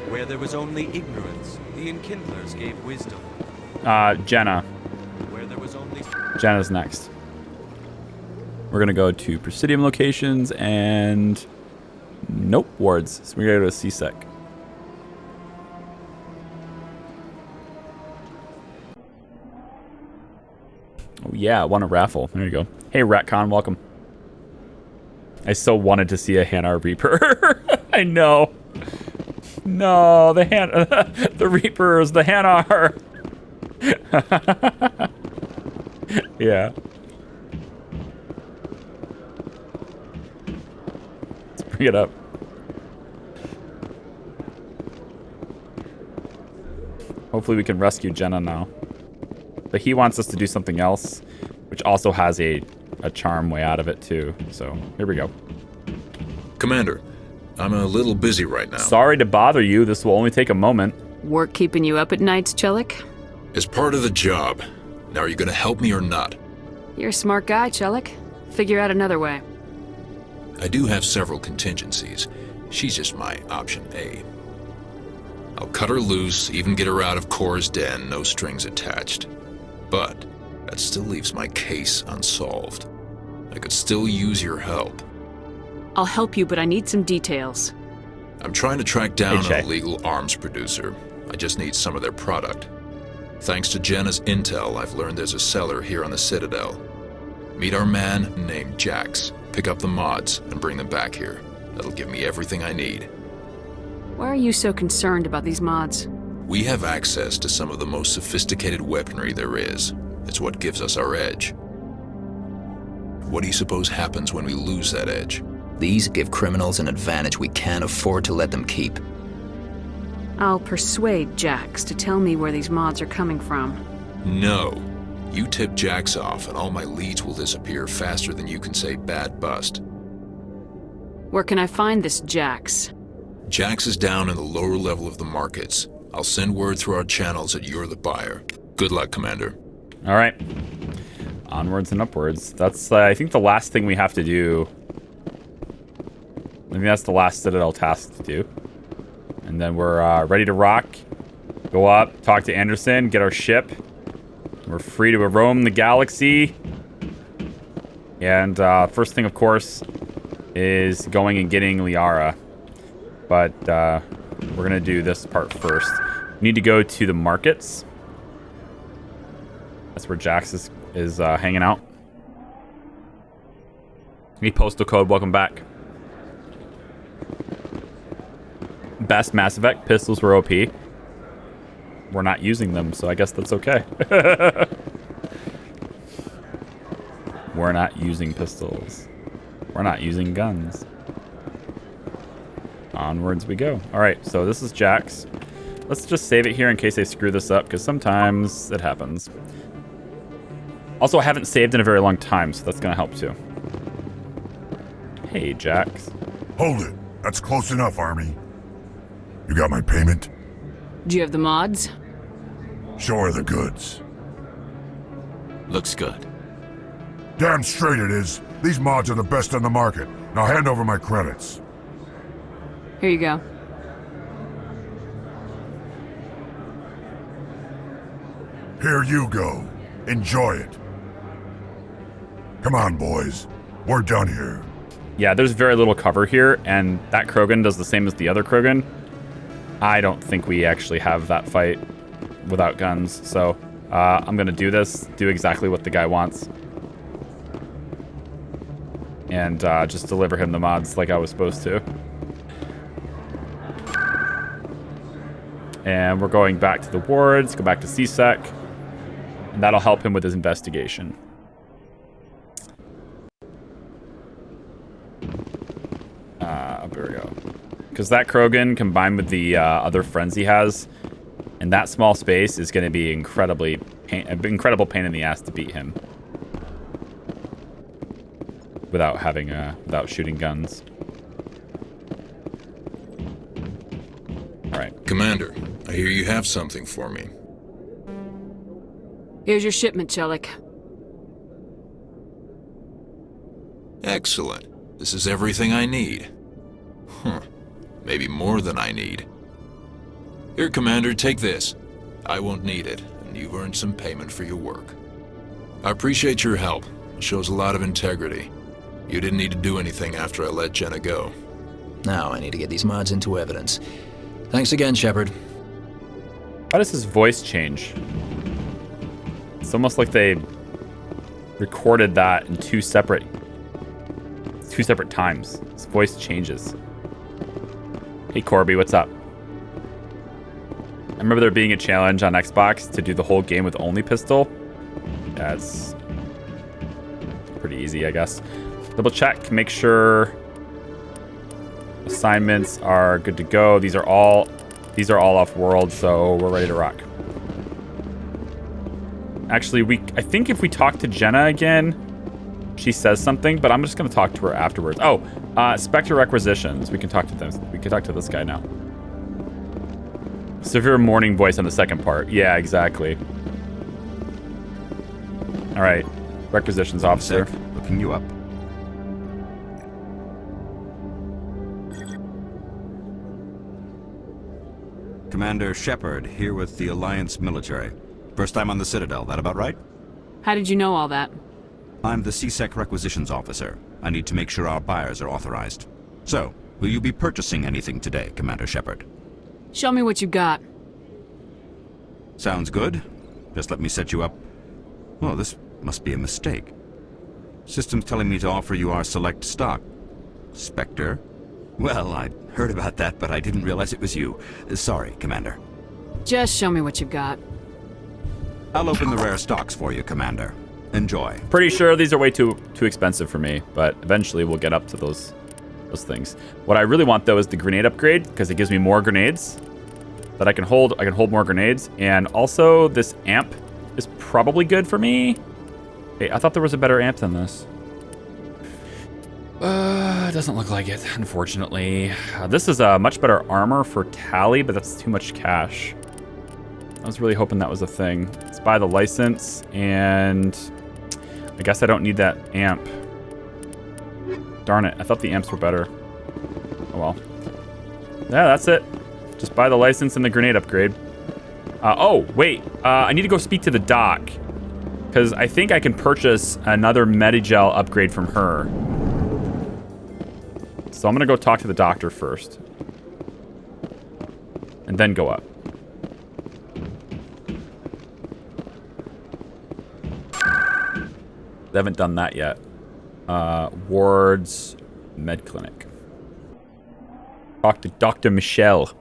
Where there was only ignorance, the Enkindlers gave wisdom. Jenna. Where there was only... Jenna's next. We're gonna go to Presidium locations and nope, wards. So we're gonna go to CSEC. Oh yeah, I won a raffle. There you go. Hey Ratcon, welcome. I so wanted to see a Hanar Reaper. I know. No, the Reapers, the Hanar. Yeah. Let's bring it up. Hopefully we can rescue Jenna now. But he wants us to do something else, which also has a charm way out of it too. So here we go. Commander, I'm a little busy right now. Sorry to bother you. This will only take a moment. Work keeping you up at nights, Chelik? As part of the job. Now, are you going to help me or not? You're a smart guy, Chelik. Figure out another way. I do have several contingencies. She's just my option A. I'll cut her loose, even get her out of Kor's den, no strings attached. But that still leaves my case unsolved. I could still use your help. I'll help you, but I need some details. I'm trying to track down an illegal arms producer. I just need some of their product. Thanks to Jenna's intel, I've learned there's a seller here on the Citadel. Meet our man named Jax, pick up the mods, and bring them back here. That'll give me everything I need. Why are you so concerned about these mods? We have access to some of the most sophisticated weaponry there is. It's what gives us our edge. What do you suppose happens when we lose that edge? These give criminals an advantage we can't afford to let them keep. I'll persuade Jax to tell me where these mods are coming from. No. You tip Jax off and all my leads will disappear faster than you can say bad bust. Where can I find this Jax? Jax is down in the lower level of the markets. I'll send word through our channels that you're the buyer. Good luck, Commander. All right. Onwards and upwards. That's, I think, the last thing we have to do. I think that's the last Citadel task to do. And then we're ready to rock. Go up, talk to Anderson, get our ship. We're free to roam the galaxy. And first thing, of course, is going and getting Liara. But we're going to do this part first. We need to go to the markets. That's where Jax is hanging out. Hey, Postal Code, welcome back. Best Mass Effect pistols were OP. We're not using them, so I guess that's okay. We're not using pistols. We're not using guns. Onwards we go. All right, so this is Jax. Let's just save it here in case I screw this up, because sometimes it happens. Also, I haven't saved in a very long time, so that's going to help too. Hey, Jax. Hold it. That's close enough, Army. You got my payment? Do you have the mods? Show her the goods. Looks good. Damn straight it is. These mods are the best on the market. Now hand over my credits. Here you go. Here you go. Enjoy it. Come on, boys. We're done here. Yeah, there's very little cover here, and that Krogan does the same as the other Krogan. I don't think we actually have that fight without guns, so I'm gonna do this, do exactly what the guy wants. And just deliver him the mods like I was supposed to. And we're going back to the wards, go back to CSEC, and that'll help him with his investigation. There we go. Because that Krogan combined with the other friends he has, in that small space is going to be incredible pain in the ass to beat him. Without shooting guns. All right. Commander, I hear you have something for me. Here's your shipment, Chelik. Excellent. This is everything I need. Huh. Maybe more than I need. Here, Commander, take this. I won't need it, and you've earned some payment for your work. I appreciate your help. It shows a lot of integrity. You didn't need to do anything after I let Jenna go. Now I need to get these mods into evidence. Thanks again, Shepard. How does his voice change? It's almost like they recorded that in two separate times. His voice changes. Hey Corby, what's up? I remember there being a challenge on Xbox to do the whole game with only pistol. That's pretty easy, I guess. Double check, make sure assignments are good to go. These are all off world, so we're ready to rock. Actually, I think if we talk to Jenna again, she says something, but I'm just gonna talk to her afterwards. Oh, Spectre requisitions. We can talk to them. We can talk to this guy now. Severe morning voice on the second part. Yeah, exactly. All right, requisitions officer. Looking you up. Commander Shepard, here with the Alliance military. First time on the Citadel, that about right? How did you know all that? I'm the CSEC requisitions officer. I need to make sure our buyers are authorized. So, will you be purchasing anything today, Commander Shepard? Show me what you got. Sounds good. Just let me set you up. Oh, this must be a mistake. System's telling me to offer you our select stock. Spectre? Well, I'd heard about that, but I didn't realize it was you. Sorry, Commander. Just show me what you got. I'll open the rare stocks for you, Commander. Enjoy. Pretty sure these are way too expensive for me, but eventually we'll get up to those things. What I really want though is the grenade upgrade, because it gives me more grenades that I can hold. I can hold more grenades, and also this amp is probably good for me. Hey, I thought there was a better amp than this. It doesn't look like it, unfortunately. This is a much better armor for Tally, but that's too much cash. I was really hoping that was a thing. Let's buy the license, and I guess I don't need that amp. Darn it, I thought the amps were better. Oh well. Yeah, that's it. Just buy the license and the grenade upgrade. Oh, wait. I need to go speak to the doc, because I think I can purchase another Medigel upgrade from her. So I'm going to go talk to the doctor first. And then go up. They haven't done that yet. Ward's Med Clinic. Talk to Dr. Michelle.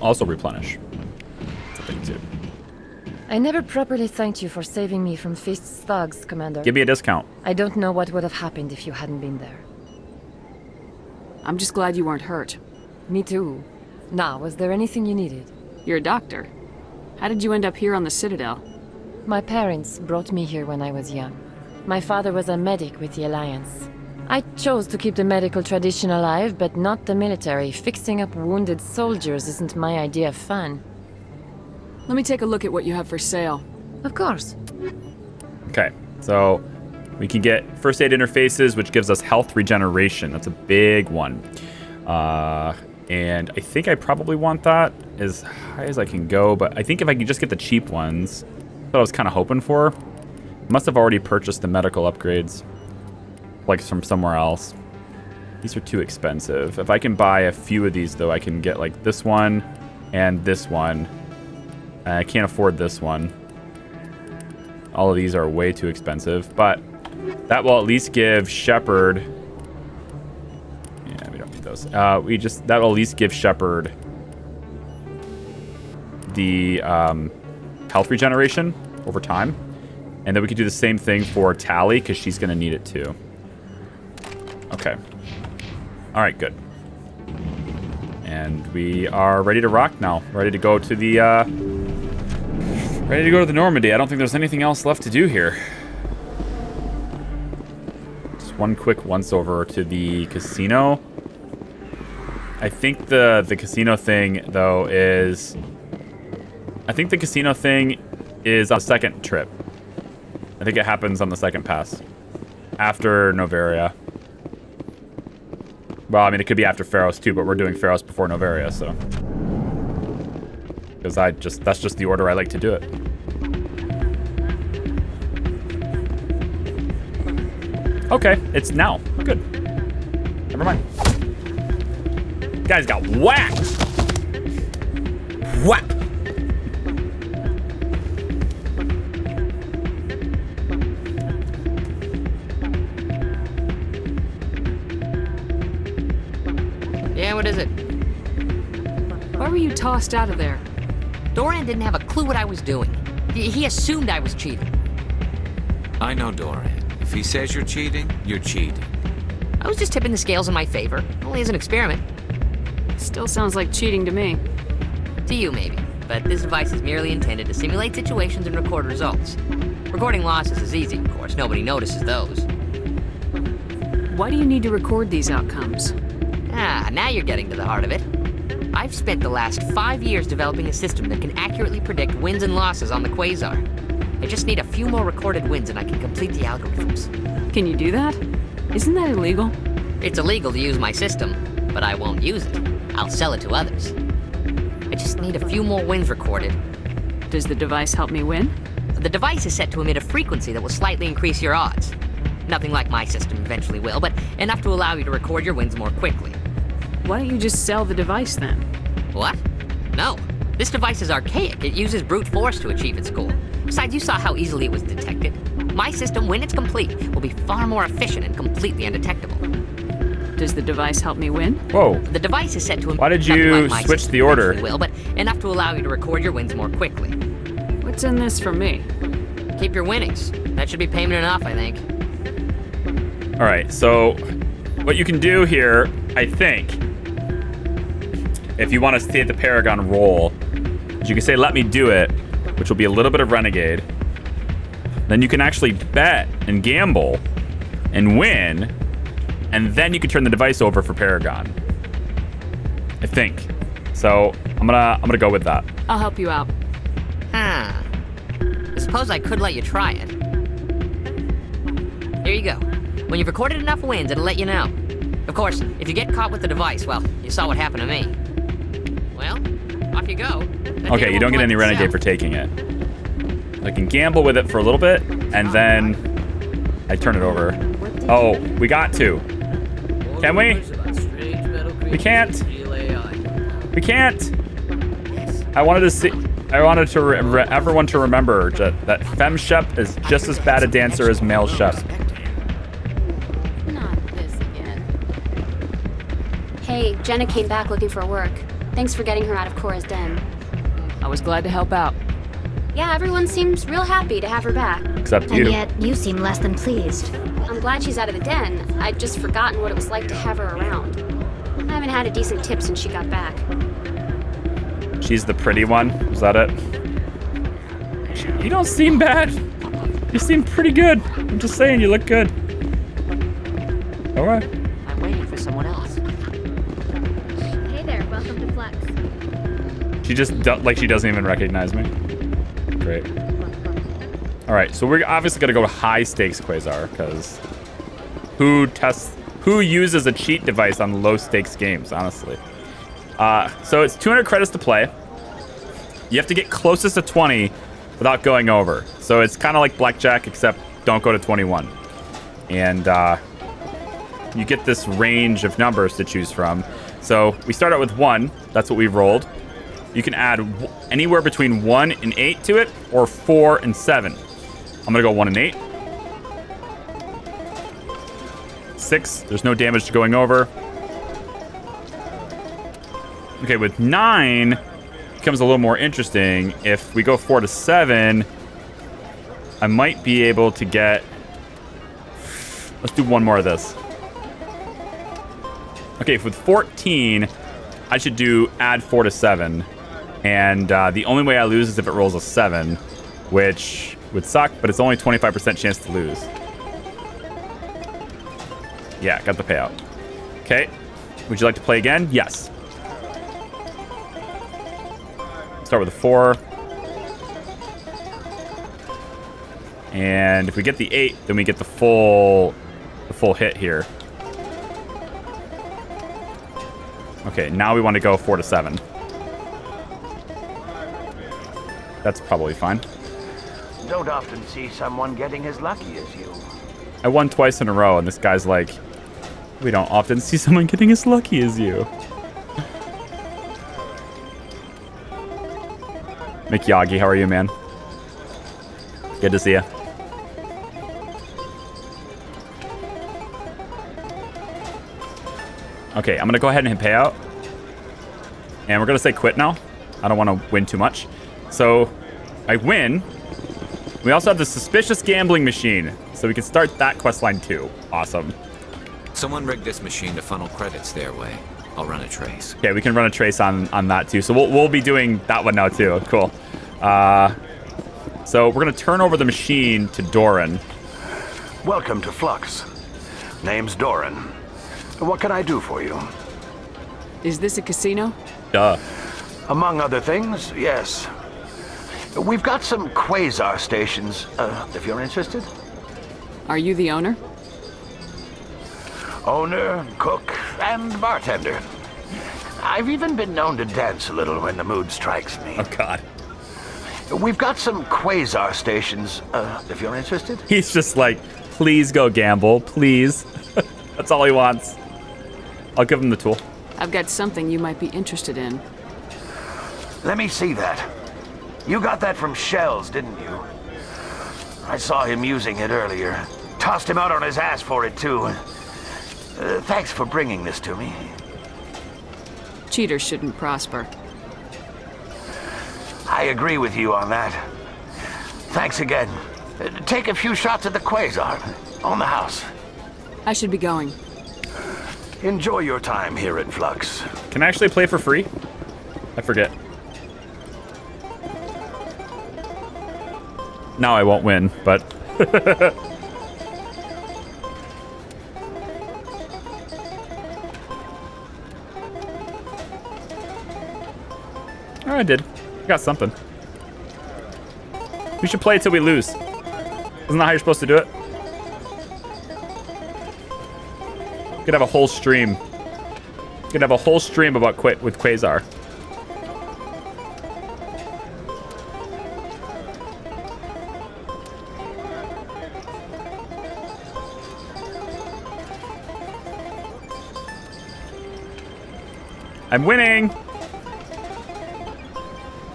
Also replenish. That's a thing too. I never properly thanked you for saving me from Fist's thugs, Commander. Give me a discount. I don't know what would have happened if you hadn't been there. I'm just glad you weren't hurt. Me too. Now, was there anything you needed? You're a doctor. How did you end up here on the Citadel? My parents brought me here when I was young. My father was a medic with the Alliance. I chose to keep the medical tradition alive, but not the military. Fixing up wounded soldiers isn't my idea of fun. Let me take a look at what you have for sale. Of course. Okay, so we can get first aid interfaces, which gives us health regeneration. That's a big one. And I think I probably want that as high as I can go, but I think if I could just get the cheap ones, that's what I was kind of hoping for. Must have already purchased the medical upgrades, like from somewhere else. These are too expensive. If I can buy a few of these, though, I can get like this one and this one. I can't afford this one. All of these are way too expensive, but that will at least give Shepard. Yeah, we don't need those. That will at least give Shepard the health regeneration over time, and then we could do the same thing for Tally because she's gonna need it too. Okay. All right, good. And we are ready to rock now. Ready to go to the. Ready to go to the Normandy. I don't think there's anything else left to do here. Just one quick once-over to the casino. I think the casino thing, though, is... I think the casino thing is on the second trip. I think it happens on the second pass. After Novaria. Well, I mean, it could be after Pharos, too, but we're doing Pharos before Novaria, so... Because that's just the order I like to do it. Okay, it's now. Good. Never mind. Guys got whacked. Whack. Yeah, what is it? Why were you tossed out of there? Doran didn't have a clue what I was doing. He assumed I was cheating. I know Doran. If he says you're cheating, you're cheating. I was just tipping the scales in my favor, only as an experiment. Still sounds like cheating to me. To you, maybe. But this device is merely intended to simulate situations and record results. Recording losses is easy, of course. Nobody notices those. Why do you need to record these outcomes? Ah, now you're getting to the heart of it. I've spent the last 5 years developing a system that can accurately predict wins and losses on the Quasar. I just need a few more recorded wins and I can complete the algorithms. Can you do that? Isn't that illegal? It's illegal to use my system, but I won't use it. I'll sell it to others. I just need a few more wins recorded. Does the device help me win? The device is set to emit a frequency that will slightly increase your odds. Nothing like my system eventually will, but enough to allow you to record your wins more quickly. Why don't you just sell the device then? What? No. This device is archaic. It uses brute force to achieve its goal. Besides, you saw how easily it was detected. My system, when it's complete, will be far more efficient and completely undetectable. Does the device help me win? Whoa. The device is set to... Why did you switch the order? Will, but enough to allow you to record your wins more quickly. What's in this for me? Keep your winnings. That should be payment enough, I think. All right, so what you can do here, I think, if you want to stay at the Paragon roll, is you can say, let me do it, which will be a little bit of Renegade. Then you can actually bet and gamble and win, and then you can turn the device over for Paragon. I think. So I'm gonna go with that. I'll help you out. Huh. I suppose I could let you try it. Here you go. When you've recorded enough wins, it'll let you know. Of course, if you get caught with the device, well, you saw what happened to me. Well, off you go. Okay, you don't get any Renegade for taking it. I can gamble with it for a little bit, and then I turn it over. Oh, we got to. Can we? We can't. We can't. I wanted to see. I wanted to everyone to remember that Femme Shep is just as bad a dancer as male Shep. Not this again. Hey, Jenna came back looking for work. Thanks for getting her out of Cora's den. I was glad to help out. Yeah, everyone seems real happy to have her back. Except you. And yet, you seem less than pleased. I'm glad she's out of the den. I'd just forgotten what it was like to have her around. I haven't had a decent tip since she got back. She's the pretty one? Is that it? You don't seem bad. You seem pretty good. I'm just saying, you look good. Alright. I'm waiting for someone else. Hey there, welcome to Flex. She just, like she doesn't even recognize me. Great. Alright, so we're obviously going to go high stakes Quasar, because who uses a cheat device on low stakes games, honestly? So it's 200 credits to play. You have to get closest to 20 without going over. So it's kind of like blackjack, except don't go to 21. And you get this range of numbers to choose from. So we start out with 1. That's what we've rolled. You can add anywhere between 1 and 8 to it, or 4 and 7. I'm gonna go 1 and 8. 6, there's no damage to going over. Okay, with 9, it becomes a little more interesting. If we go 4 to 7, I might be able to get... Let's do one more of this. Okay, with 14, I should do add 4 to 7. And the only way I lose is if it rolls a 7, which would suck, but it's only 25% chance to lose. Yeah, got the payout. Okay, would you like to play again? Yes. Start with a 4. And if we get the 8, then we get the full hit here. Okay, now we want to go 4 to 7. That's probably fine. Don't often see someone getting as lucky as you. I won twice in a row, and this guy's like, we don't often see someone getting as lucky as you. Mikyagi, how are you, man? Good to see you. Okay, I'm gonna go ahead and hit payout. And we're gonna say quit now. I don't wanna win too much. So, I win. We also have the suspicious gambling machine. So we can start that quest line too. Awesome. Someone rigged this machine to funnel credits their way. I'll run a trace. Okay, we can run a trace on that too. So we'll be doing that one now too. Cool. So we're gonna turn over the machine to Doran. Welcome to Flux. Name's Doran. What can I do for you? Is this a casino? Duh. Among other things, yes. We've got some quasar stations, if you're interested. Are you the owner? Owner, cook, and bartender. I've even been known to dance a little when the mood strikes me. Oh, God. We've got some quasar stations, if you're interested. He's just like, please go gamble, please. That's all he wants. I'll give him the tool. I've got something you might be interested in. Let me see that. You got that from Shells, didn't you? I saw him using it earlier. Tossed him out on his ass for it, too. Thanks for bringing this to me. Cheaters shouldn't prosper. I agree with you on that. Thanks again. Take a few shots at the quasar. On the house. I should be going. Enjoy your time here at Flux. Can I actually play for free? I forget. Now I won't win, but... Oh, I did. I got something. We should play till we lose. Isn't that how you're supposed to do it? We could have a whole stream. We could have a whole stream about quit with Quasar. I'm winning!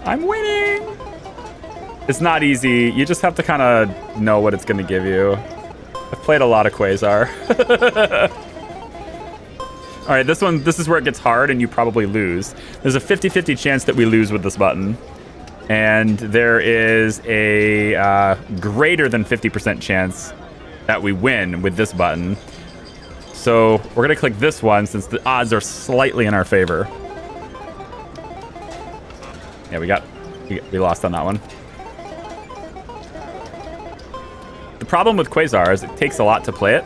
I'm winning! It's not easy. You just have to kind of know what it's going to give you. I've played a lot of Quasar. All right, this is where it gets hard and you probably lose. There's a 50-50 chance that we lose with this button. And there is a greater than 50% chance that we win with this button. So we're gonna click this one since the odds are slightly in our favor. Yeah, we lost on that one. The problem with Quasar is it takes a lot to play it.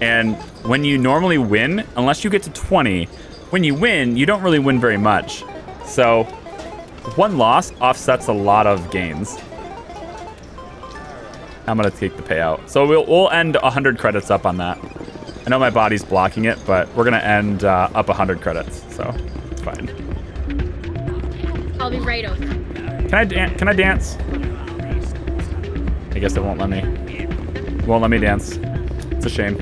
And when you normally win, unless you get to 20, when you win, you don't really win very much. So one loss offsets a lot of gains. I'm gonna take the payout. So we'll end 100 credits up on that. I know my body's blocking it, but we're gonna end up 100 credits, so it's fine. I'll be right over. Can I dance? I guess it won't let me. It won't let me dance. It's a shame.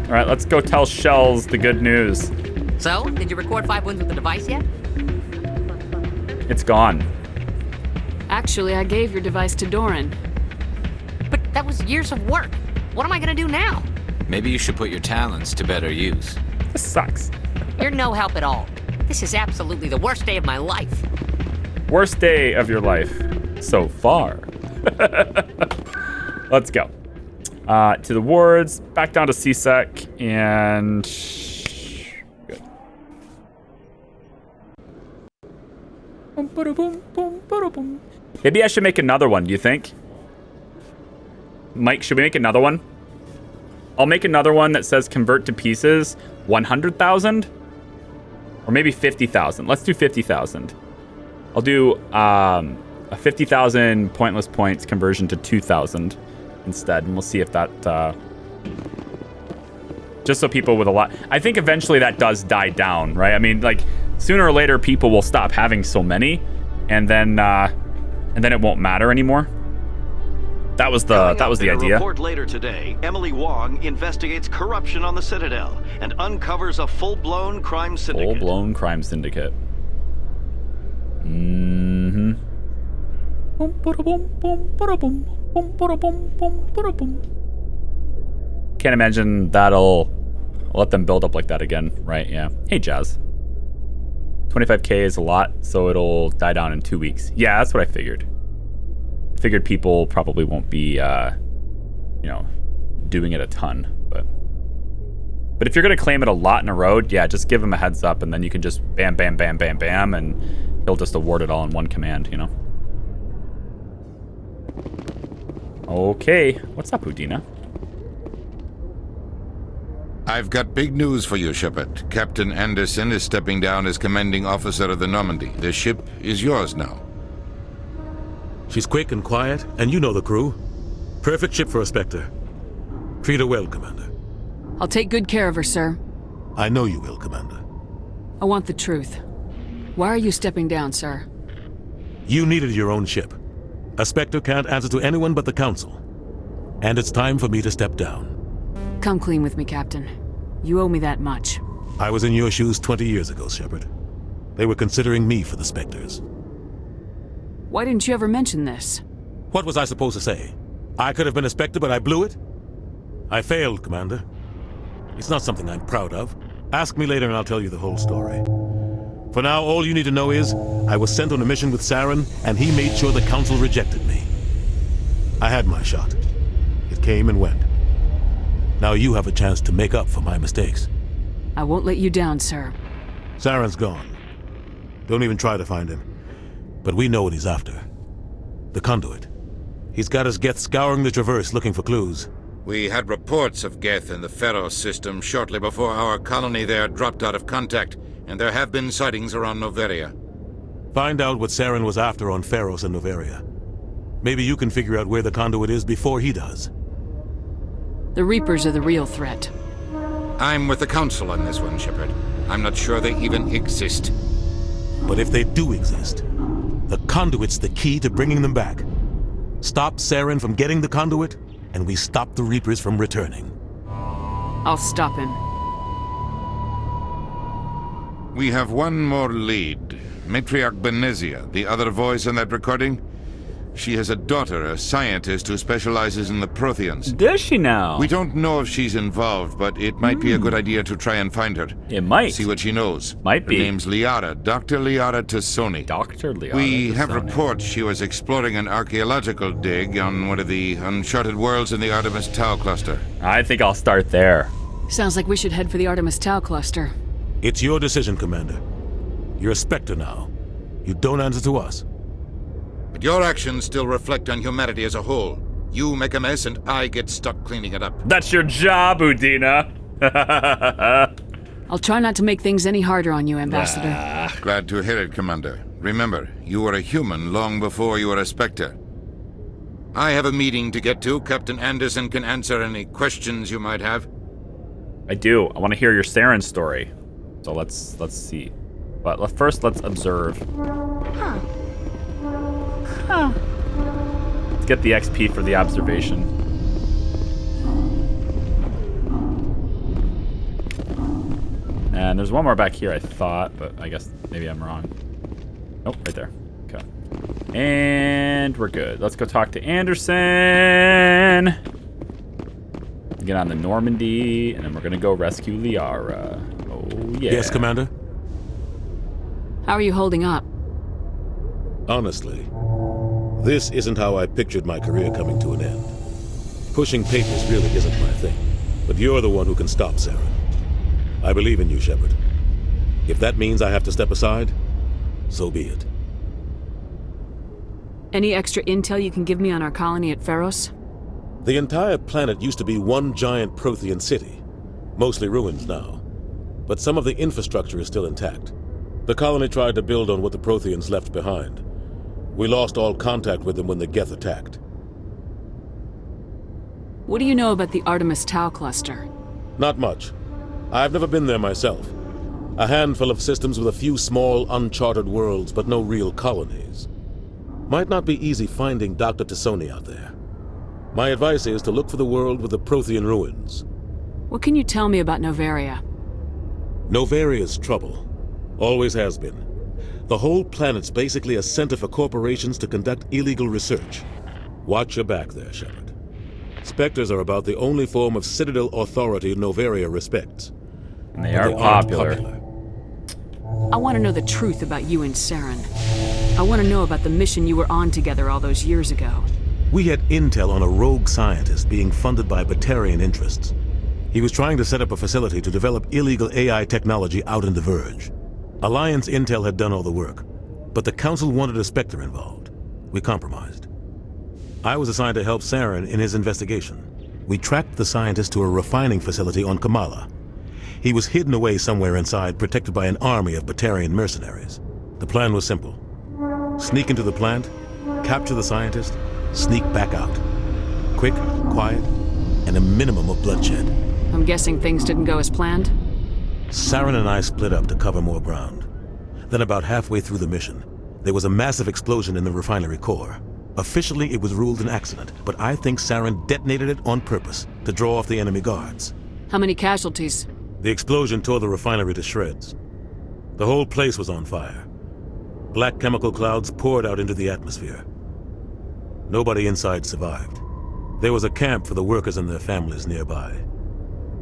All right, let's go tell Shells the good news. So, did you record 5 wins with the device yet? It's gone. Actually, I gave your device to Doran. But that was years of work. What am I gonna do now? Maybe you should put your talents to better use. This sucks. You're no help at all. This is absolutely the worst day of my life. Worst day of your life so far. Let's go. To the wards, back down to CSEC, and good. Maybe I should make another one, do you think? Mike, should we make another one? I'll make another one that says convert to pieces 100,000 or maybe 50,000. Let's do 50,000. I'll do a 50,000 pointless points conversion to 2,000 instead, and we'll see if that just so people with a lot. I think eventually that does die down, right? I mean, like sooner or later people will stop having so many, and then it won't matter anymore. That was the In a idea. report later today, Emily Wong investigates corruption on the Citadel and uncovers a full-blown crime syndicate. Full-blown crime syndicate. Mm-hmm. Can't imagine that'll let them build up like that again, right? Yeah. Hey, Jazz. 25k is a lot, so it'll die down in 2 weeks. Yeah, that's what I figured. Figured people probably won't be, doing it a ton, but if you're gonna claim it a lot in a row, yeah, just give him a heads up, and then you can just bam, bam, bam, bam, bam, and he'll just award it all in one command, you know. Okay, what's up, Udina? I've got big news for you, Shepard. Captain Anderson is stepping down as commanding officer of the Normandy. The ship is yours now. She's quick and quiet, and you know the crew. Perfect ship for a Spectre. Treat her well, Commander. I'll take good care of her, sir. I know you will, Commander. I want the truth. Why are you stepping down, sir? You needed your own ship. A Spectre can't answer to anyone but the Council. And it's time for me to step down. Come clean with me, Captain. You owe me that much. I was in your shoes 20 years ago, Shepard. They were considering me for the Spectres. Why didn't you ever mention this? What was I supposed to say? I could have been a Spectre, but I blew it? I failed, Commander. It's not something I'm proud of. Ask me later and I'll tell you the whole story. For now, all you need to know is, I was sent on a mission with Saren, and he made sure the Council rejected me. I had my shot. It came and went. Now you have a chance to make up for my mistakes. I won't let you down, sir. Saren's gone. Don't even try to find him. But we know what he's after. The conduit. He's got his Geth scouring the Traverse looking for clues. We had reports of Geth in the Pharos system shortly before our colony there dropped out of contact, and there have been sightings around Noveria. Find out what Saren was after on Pharos and Noveria. Maybe you can figure out where the conduit is before he does. The Reapers are the real threat. I'm with the Council on this one, Shepard. I'm not sure they even exist. But if they do exist, the conduit's the key to bringing them back. Stop Saren from getting the conduit, and we stop the Reapers from returning. I'll stop him. We have one more lead. Matriarch Benezia, the other voice in that recording. She has a daughter, a scientist who specializes in the Protheans. Does she now? We don't know if she's involved, but it might be a good idea to try and find her. It might. See what she knows. Might be. Her name's Liara, Dr. Liara Tassoni. Dr. Liara We have Tassoni. reports she was exploring an archaeological dig on one of the uncharted worlds in the Artemis Tau cluster. I think I'll start there. Sounds like we should head for the Artemis Tau cluster. It's your decision, Commander. You're a Spectre now. You don't answer to us. But your actions still reflect on humanity as a whole. You make a mess and I get stuck cleaning it up. That's your job, Udina. I'll try not to make things any harder on you, Ambassador. Glad to hear it, Commander. Remember, you were a human long before you were a Spectre. I have a meeting to get to. Captain Anderson can answer any questions you might have. I do. I want to hear your Saren story. So let's see. But first, let's observe. Huh. Let's get the XP for the observation. And there's one more back here, I thought, but I guess maybe I'm wrong. Nope, right there. Okay. And we're good. Let's go talk to Anderson. Get on the Normandy, and then we're gonna go rescue Liara. Oh, yeah. Yes, Commander? How are you holding up? Honestly, this isn't how I pictured my career coming to an end. Pushing papers really isn't my thing, but you're the one who can stop Saren. I believe in you, Shepard. If that means I have to step aside, so be it. Any extra intel you can give me on our colony at Pharos? The entire planet used to be one giant Prothean city, mostly ruins now. But some of the infrastructure is still intact. The colony tried to build on what the Protheans left behind. We lost all contact with them when the Geth attacked. What do you know about the Artemis Tau cluster? Not much. I've never been there myself. A handful of systems with a few small, uncharted worlds, but no real colonies. Might not be easy finding Dr. Tassoni out there. My advice is to look for the world with the Prothean ruins. What can you tell me about Novaria? Novaria's trouble. Always has been. The whole planet's basically a center for corporations to conduct illegal research. Watch your back there, Shepard. Spectres are about the only form of Citadel authority Novaria respects. And they are popular. I want to know the truth about you and Saren. I want to know about the mission you were on together all those years ago. We had intel on a rogue scientist being funded by Batarian interests. He was trying to set up a facility to develop illegal AI technology out in the Verge. Alliance intel had done all the work, but the Council wanted a Spectre involved. We compromised. I was assigned to help Saren in his investigation. We tracked the scientist to a refining facility on Kamala. He was hidden away somewhere inside, protected by an army of Batarian mercenaries. The plan was simple. Sneak into the plant, capture the scientist, sneak back out. Quick, quiet, and a minimum of bloodshed. I'm guessing things didn't go as planned? Saren and I split up to cover more ground. Then about halfway through the mission, there was a massive explosion in the refinery core. Officially, it was ruled an accident, but I think Saren detonated it on purpose to draw off the enemy guards. How many casualties? The explosion tore the refinery to shreds. The whole place was on fire. Black chemical clouds poured out into the atmosphere. Nobody inside survived. There was a camp for the workers and their families nearby.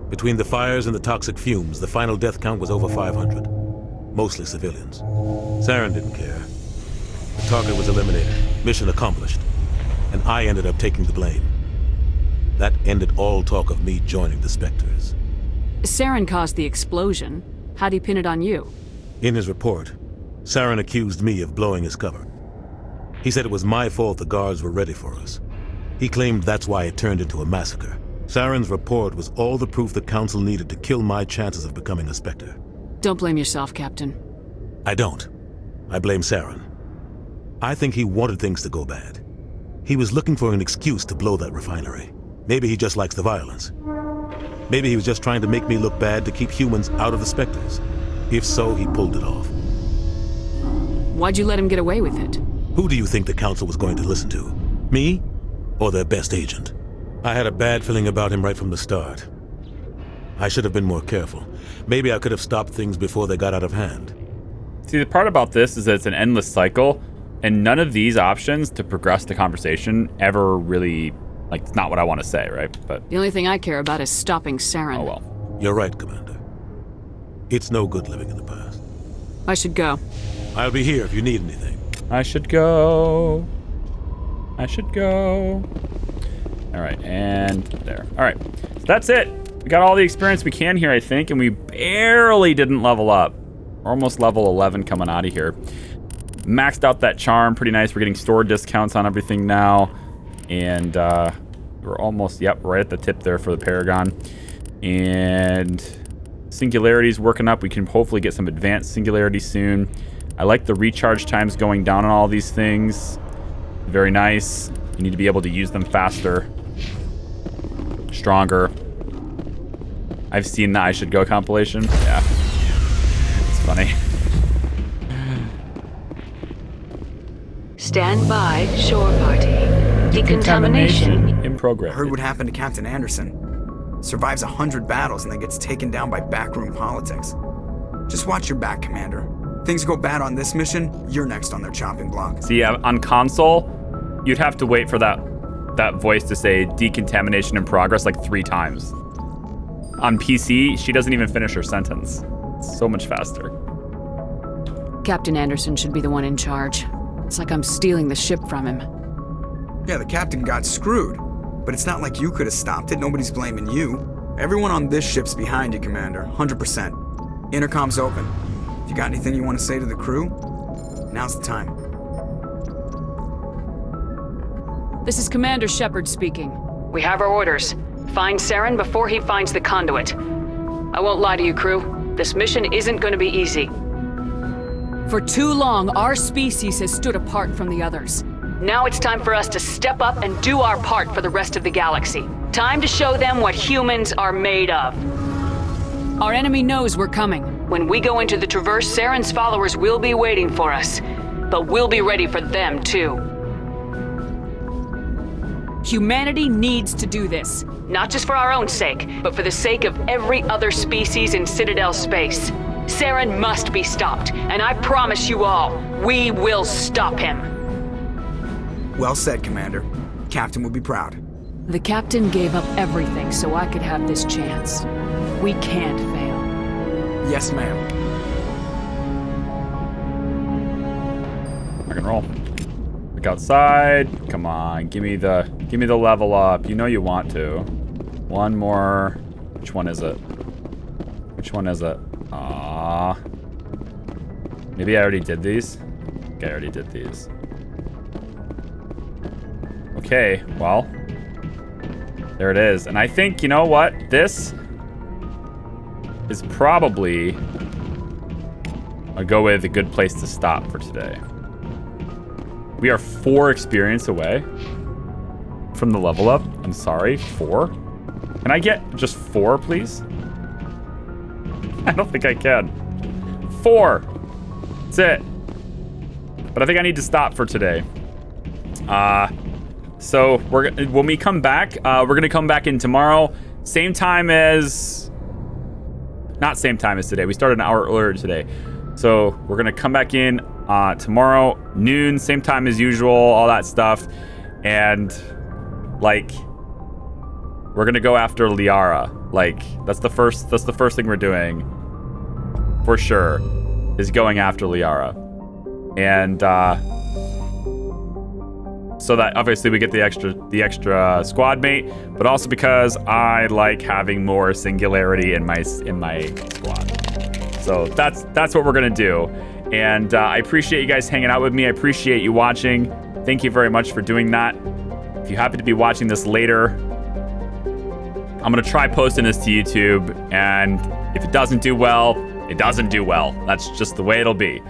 Between the fires and the toxic fumes, the final death count was over 500. Mostly civilians. Saren didn't care. The target was eliminated, mission accomplished, and I ended up taking the blame. That ended all talk of me joining the Spectres. Saren caused the explosion. How'd he pin it on you? In his report, Saren accused me of blowing his cover. He said it was my fault the guards were ready for us. He claimed that's why it turned into a massacre. Saren's report was all the proof the Council needed to kill my chances of becoming a Spectre. Don't blame yourself, Captain. I don't. I blame Saren. I think he wanted things to go bad. He was looking for an excuse to blow that refinery. Maybe he just likes the violence. Maybe he was just trying to make me look bad to keep humans out of the Spectres. If so, he pulled it off. Why'd you let him get away with it? Who do you think the Council was going to listen to? Me? Or their best agent? I had a bad feeling about him right from the start. I should have been more careful. Maybe I could have stopped things before they got out of hand. See, the part about this is that it's an endless cycle, and none of these options to progress the conversation ever really, like, it's not what I want to say, right? But the only thing I care about is stopping Saren. Oh well. You're right, Commander. It's no good living in the past. I should go. I'll be here if you need anything. I should go. I should go. All right, and there. All right, so that's it. We got all the experience we can here, I think, and we barely didn't level up. We're almost level 11 coming out of here. Maxed out that charm, pretty nice. We're getting store discounts on everything now. And we're almost, yep, right at the tip there for the Paragon. And Singularity's working up. We can hopefully get some advanced Singularity soon. I like the recharge times going down on all these things. Very nice. You need to be able to use them faster. Stronger. I've seen the I Should Go compilation. Yeah. It's funny. Stand by, shore party. Decontamination in progress. I heard what happened to Captain Anderson. Survives 100 battles and then gets taken down by backroom politics. Just watch your back, Commander. Things go bad on this mission, you're next on their chopping block. See, on console, you'd have to wait for that voice to say decontamination in progress like 3 times. On PC, she doesn't even finish her sentence. It's so much faster. Captain Anderson should be the one in charge. It's like I'm stealing the ship from him. Yeah, the captain got screwed. But it's not like you could have stopped it. Nobody's blaming you. Everyone on this ship's behind you, Commander. 100%. Intercom's open. If you got anything you want to say to the crew, now's the time. This is Commander Shepard speaking. We have our orders. Find Saren before he finds the conduit. I won't lie to you, crew. This mission isn't going to be easy. For too long, our species has stood apart from the others. Now it's time for us to step up and do our part for the rest of the galaxy. Time to show them what humans are made of. Our enemy knows we're coming. When we go into the Traverse, Saren's followers will be waiting for us. But we'll be ready for them, too. Humanity needs to do this. Not just for our own sake, but for the sake of every other species in Citadel space. Saren must be stopped, and I promise you all, we will stop him. Well said, Commander. Captain will be proud. The captain gave up everything so I could have this chance. We can't fail. Yes, ma'am. Rock and roll. Look outside. Come on, give me the level up. You know you want to. One more. Which one is it? Which one is it? Ah. Maybe I already did these. Okay, I already did these. Okay, well, there it is. And I think, you know what? This is probably, I'll go with a good place to stop for today. We are 4 experience away from the level up. I'm sorry, 4? Can I get just 4, please? I don't think I can. 4. That's it. But I think I need to stop for today. So when we come back, we're gonna come back in tomorrow, same time as, not same time as today. We started an hour earlier today. So we're gonna come back in tomorrow, noon, same time as usual, all that stuff. And like, we're gonna go after Liara. Like, that's the first thing we're doing for sure, is going after Liara. And so that obviously we get the extra squad mate, but also because I like having more singularity in my squad. So that's what we're gonna do. And I appreciate you guys hanging out with me. I appreciate you watching. Thank you very much for doing that. If you happen to be watching this later, I'm gonna try posting this to YouTube, and if it doesn't do well, it doesn't do well. That's just the way it'll be.